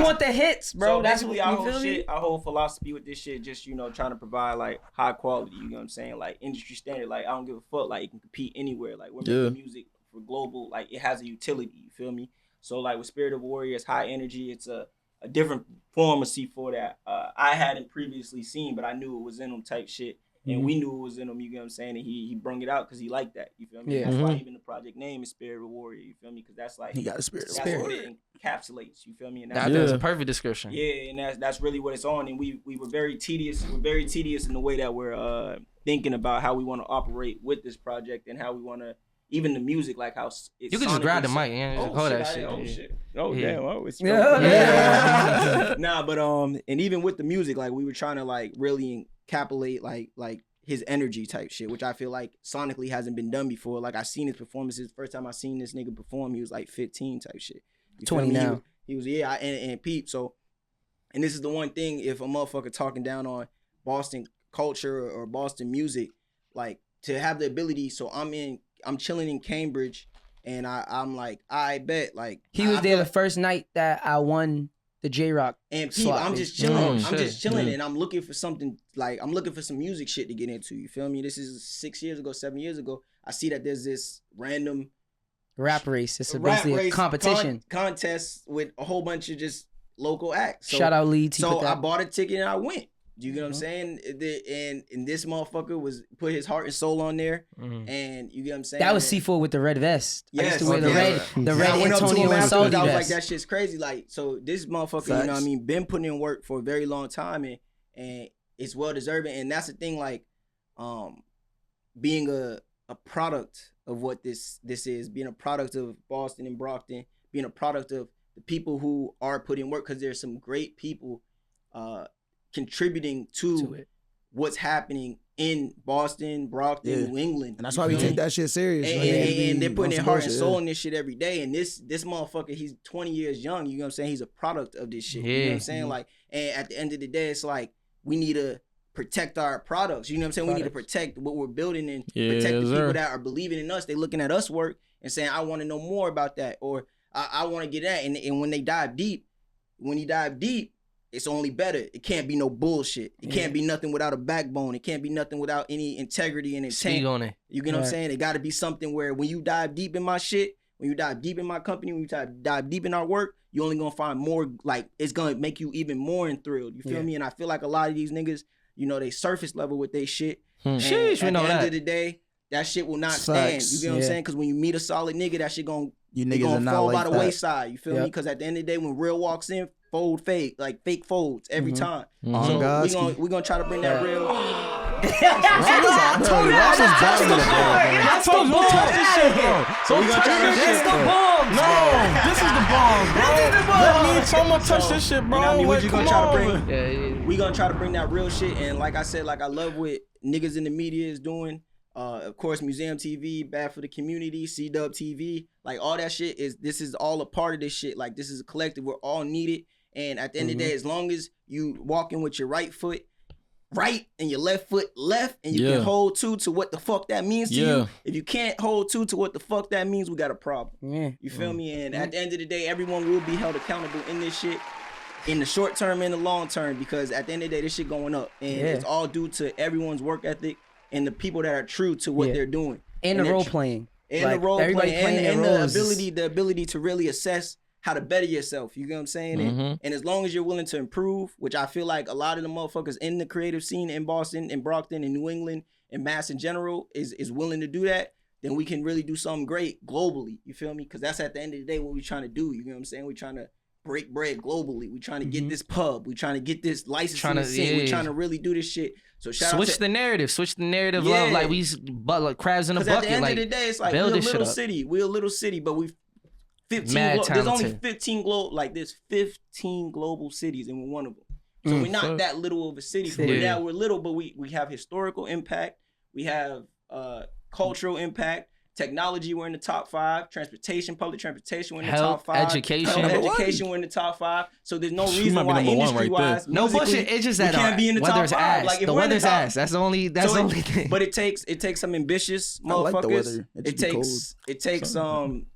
want the hits, bro. So that's what our whole shit. Our whole philosophy with this shit, just trying to provide like high quality. You know what I'm saying? Like industry standard. Like I don't give a fuck. Like it can compete anywhere. Like we're making music for global. Like it has a utility. You feel me? So like with Spirit of Warrior, it's high energy. It's a different form of SeeFour that I hadn't previously seen, but I knew it was in him type shit. And we knew it was in him, you get what I'm saying? And he brung it out because he liked that, you feel me? Yeah. That's why even the project name is Spirit of Warrior, you feel me? Because that's like, he got a spirit. That's what it encapsulates, you feel me? And that's a perfect description. Yeah, and that's really what it's on. And we were very tedious. We're very tedious in the way that we're thinking about how we want to operate with this project and how we want to, even the music, like how it's you can just grab the mic and hold that shit. Oh shit! Oh yeah. Damn! Oh, it's yeah. Nah, but and even with the music, like we were trying to like really encapsulate like his energy type shit, which I feel like sonically hasn't been done before. Like I seen his performances. First time I seen this nigga perform, he was like 15 type shit. 20 now. He was and peep. So, and this is the one thing, if a motherfucker talking down on Boston culture or Boston music, like to have the ability. So I'm chilling in Cambridge, and I'm like, I bet like he was there the first night that I won the J-Rock. And people, I'm just chilling. Just chilling, and I'm looking for something, like I'm looking for some music shit to get into. You feel me? This is 7 years ago. I see that there's this random rap race. It's basically a competition contest with a whole bunch of just local acts. So, shout out Lee. So I bought a ticket and I went. You get what I'm saying? And this motherfucker put his heart and soul on there, and you get what I'm saying? That was SeeFour with the red vest. Yes, I used to wear the red Antonio and Salty I was vest. like, that shit's crazy. Like, so this motherfucker, you know what I mean, been putting in work for a very long time, and it's well deserving. And that's the thing, like, being a product of what this is, being a product of Boston and Brockton, being a product of the people who are putting work, because there's some great people contributing to what's happening in Boston, Brockton, New England. And that's why we take that shit serious. And they're putting their heart and soul in this shit every day. And this motherfucker, he's 20 years young, you know what I'm saying? He's a product of this shit. You know what I'm saying? Like, and at the end of the day, it's like, we need to protect our products. You know what I'm saying? We need to protect what we're building and protect the people that are believing in us. They looking at us work and saying, I want to know more about that, or I want to get that. And when they dive deep, it's only better. It can't be no bullshit. It can't be nothing without a backbone. It can't be nothing without any integrity and intent. Speak on it. You get what I'm saying? It got to be something where when you dive deep in my shit, when you dive deep in my company, when you dive deep in our work, you're only going to find more, like, it's going to make you even more enthralled. You feel me? And I feel like a lot of these niggas, you know, they surface level with their shit. Sheesh, we know at the that. end of the day, that shit will not stand. You get what I'm saying? Because when you meet a solid nigga, that shit going to fall by the wayside. You feel me? Because at the end of the day, when real walks in, fold fake, like fake folds every time. So we gonna try to bring that real. I told you, I told you, don't touch this shit, bro. So we gonna try to this the bomb. No, this is the bomb, bro. This is the bomb. Let me someone touch this shit, bro. You know what I mean? What you gonna try to bring? We gonna try to bring that real shit. And like I said, like I love what niggas in the media is doing. Of course, Museum TV, Bad for the Community, C-Dub TV, like all that shit this is all a part of this shit. Like this is a collective. We're all needed. And at the end of the day, as long as you walking with your right foot right and your left foot left, and you can hold to what the fuck that means to you. If you can't hold to what the fuck that means, we got a problem. You feel me? And at the end of the day, everyone will be held accountable in this shit, in the short term and the long term, because at the end of the day, this shit going up. And it's all due to everyone's work ethic and the people that are true to what they're doing. And the role playing. And like, the role playing. And the ability to really assess how to better yourself. You get what I'm saying? And as long as you're willing to improve, which I feel like a lot of the motherfuckers in the creative scene in Boston and Brockton and New England and Mass in general is willing to do that, then we can really do something great globally. You feel me? Because that's at the end of the day what we're trying to do. You know what I'm saying? We're trying to break bread globally. We're trying to get this pub. We're trying to get this licensing scene. We're trying to really do this shit. So switch the narrative of like like crabs in a bucket. At the end of the day, it's like we're a little city. We're a little city, but we've 15 there's only 15 there's 15 global cities and we're one of them. So we're not that little of a city. Now we're little, but we have historical impact. We have cultural impact. Technology, we're in the top 5. Transportation, public transportation, we're in the top 5. Education, we're in the top 5. So there's no reason why industry-wise, no bullshit. It's just that can't be in the top 5. Like the weather's ass. That's the only thing. But it takes some ambitious motherfuckers. It takes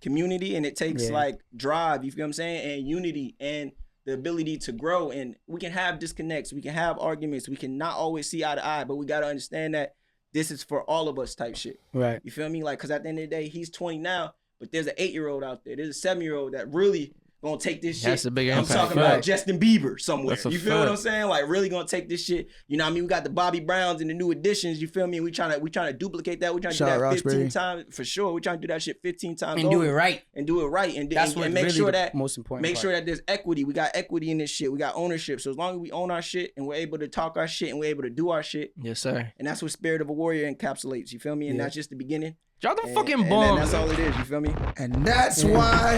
community, and it takes like drive. You feel what I'm saying? And unity and the ability to grow. And we can have disconnects. We can have arguments. We can not always see eye to eye, but we got to understand that this is for all of us type shit. Right. You feel me? Like, because at the end of the day, he's 20 now, But there's an 8-year-old out there. There's a 7-year-old that really gonna take this shit. That's a big I'm impact. talking about Justin Bieber somewhere. You feel what I'm fact. saying? Like really gonna take this shit. You know what I mean? We got the Bobby Browns and the new additions. You feel me? We trying to duplicate that. We trying to do that 15 times for sure. We trying to do that shit 15 times and do it right. And do it right. And that's and what make really sure the that most important. Make part. sure that there's equity. We got equity in this shit. We got ownership. So as long as we own our shit and we're able to talk our shit and we're able to do our shit. Yes, sir. And that's what Spirit of a Warrior encapsulates. You feel me? And that's just the beginning. Drop the fucking bomb. And that's all it is. You feel me? And that's why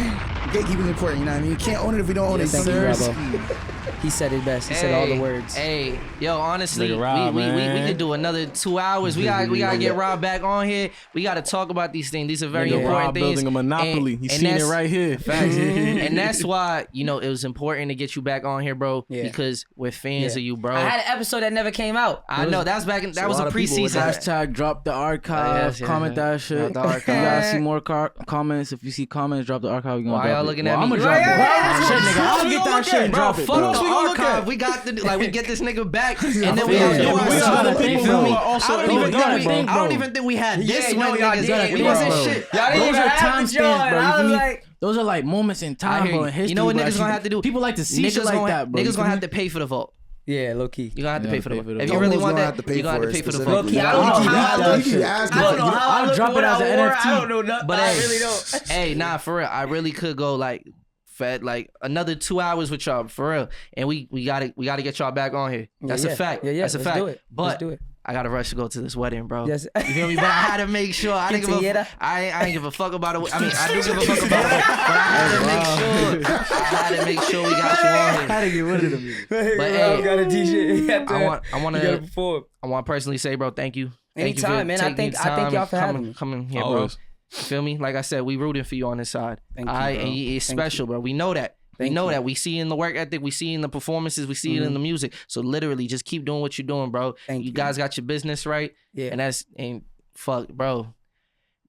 gatekeeping is important. You know what I mean? You can't own it if we don't own it. Thank you, Robo. He said it best. He said all the words. Hey, yo, honestly, Rob, we could do another 2 hours. We gotta get Rob back on here. We gotta talk about these things. These are very important Rob things. building a monopoly. He's seen it right here. Facts. And that's why, you know, it was important to get you back on here, bro. Yeah. Because we're fans of you, bro. I had an episode that never came out. I know that was back in, that was a preseason. Hashtag drop the archive. Comment that shit. Drop the archive. You gotta see more comments. If you see comments, drop the archive. We gonna Why drop y'all it. looking at me? I'm gonna drop it. Shit, nigga. I'll get that shit and drop it. Fuck bro. the archive. We got the we get this nigga back, and then we have to do Yeah, we ourselves. gotta think, You feel me? bro. I don't even think we had this many niggas. We wasn't shit. Those are time spans, bro. You feel me? Those are like moments in I time, hear bro. you. In history, You know what bro. niggas gonna have to do? People like to see shit Niggas like gonna that, bro. Niggas gonna have to pay for the vote. Yeah, low key. You gonna have to pay for the vote. If you Almost really want gonna that, have to pay you gonna have for to pay it for the vote. specifically. I don't know how I look. You can ask I don't know how I I'll look drop for it what as I an wore. NFT. I don't know nothing. But I hey, really don't. Hey, nah, for real. I really could go like another 2 hours with y'all, for real. And we gotta get y'all back on here. That's a fact. Yeah, That's a let's fact. do it. But Let's do it. I gotta rush to go to this wedding, bro. Yes. You feel me? But I had to make sure. I ain't give a fuck about it. I mean, I do give a fuck about it, but I had to make sure we got you on here. How to get rid of them? But hey, got a DJ. I want to personally say, bro, thank you. Thank you for Anytime, man. I taking thank y'all for having me. coming here, bro. Always. You feel me? Like I said, we rooting for you on this side. Thank you, All right, bro. and it's Thank special, bro. We know that. We know that. We see it in the work ethic. We see it in the performances. We see it in the music. So literally, just keep doing what you're doing, bro. Thank you. Guys got your business right. Yeah. And fuck, bro.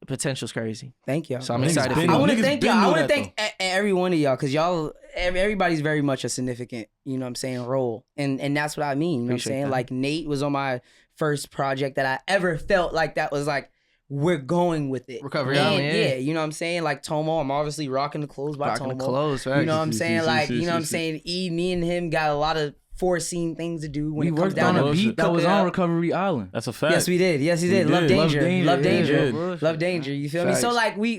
The potential's crazy. Thank y'all. So I'm excited for been- you. I want Niggas to thank been y'all. I doing want to that, thank every one of y'all because y'all, everybody's very much a significant, you know what I'm saying, role. And that's what I mean. You know Appreciate what I'm saying? that. Like Nate was on my first project that I ever felt like that was like, we're going with it. Recovery And Island, yeah. you know what I'm saying? Like Tomo, I'm obviously rocking the clothes by Rocking Tomo. the clothes, You know what facts. I'm saying? Like, you know what I'm saying? Me and him got a lot of foreseen things to do when We it comes worked down on to a beat that cook was it on up. Recovery Island. That's a fact. Yes, we did. Yes, he did. Love did. Danger. Love Danger. Yeah. Love Danger. You feel me? So Facts. like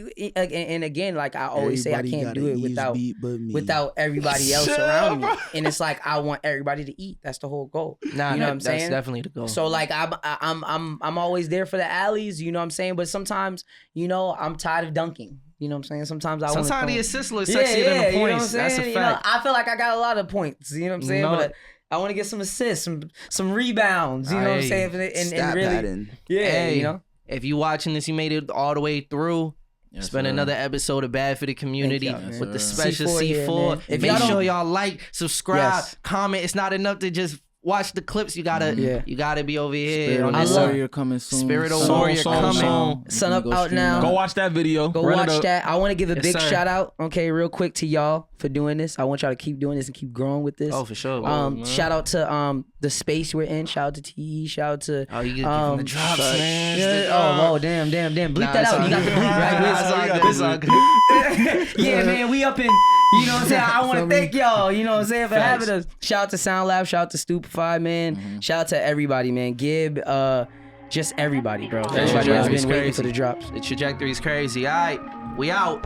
and again, like I always say, I Everybody can't gotta do it eat without everybody else around me. And it's like I want everybody to eat. That's the whole goal. Nah, you know what I'm that's saying? definitely the goal. So like I'm always there for the alleys. You know what I'm saying? But sometimes, you know, I'm tired of dunking. You know what I'm saying? Sometimes I want. Sometimes the assist looks Yeah, sexier than the you know what I'm points. That's a saying? fact. You know, I feel like I got a lot of points. You know what I'm saying? No. But I want to get some assists, some rebounds. You know what I'm Hey. saying? And really, pattern. yeah, Hey, you know. if you watching this, you made it all the way through. Yes, Spend sir. another episode of Bad for the Community Thank y'all, with the man. special SeeFour here, C4. man. If Make y'all sure don't- y'all like, subscribe, Yes. comment. It's not enough to just watch the clips. You gotta be over here Spirit on of this Warrior coming soon. Spirit of Song, Warrior song, coming. song. Sun Up Go out stream now. that. Go watch that video. Go Run it watch up. that. I want to give a Yes, big sir. shout out, okay, real quick to y'all for doing this. I want y'all to keep doing this and keep growing with this. Oh, for sure. Shout out to the space we're in. Shout out to TE. Shout out to Oh, you getting the drops, man. Oh, damn. Bleep Nah, that it's out. all You got the good. bleep, right? It's all good. Yeah, man, we up in, you know what I'm saying? I want to thank y'all, you know what I'm saying, for having us. Shout out to SoundLab, shout out to Stupefy, man. Shout out to everybody, man. Gib, just everybody, bro. Everybody has been waiting for the drops. The trajectory's crazy. All right, we out.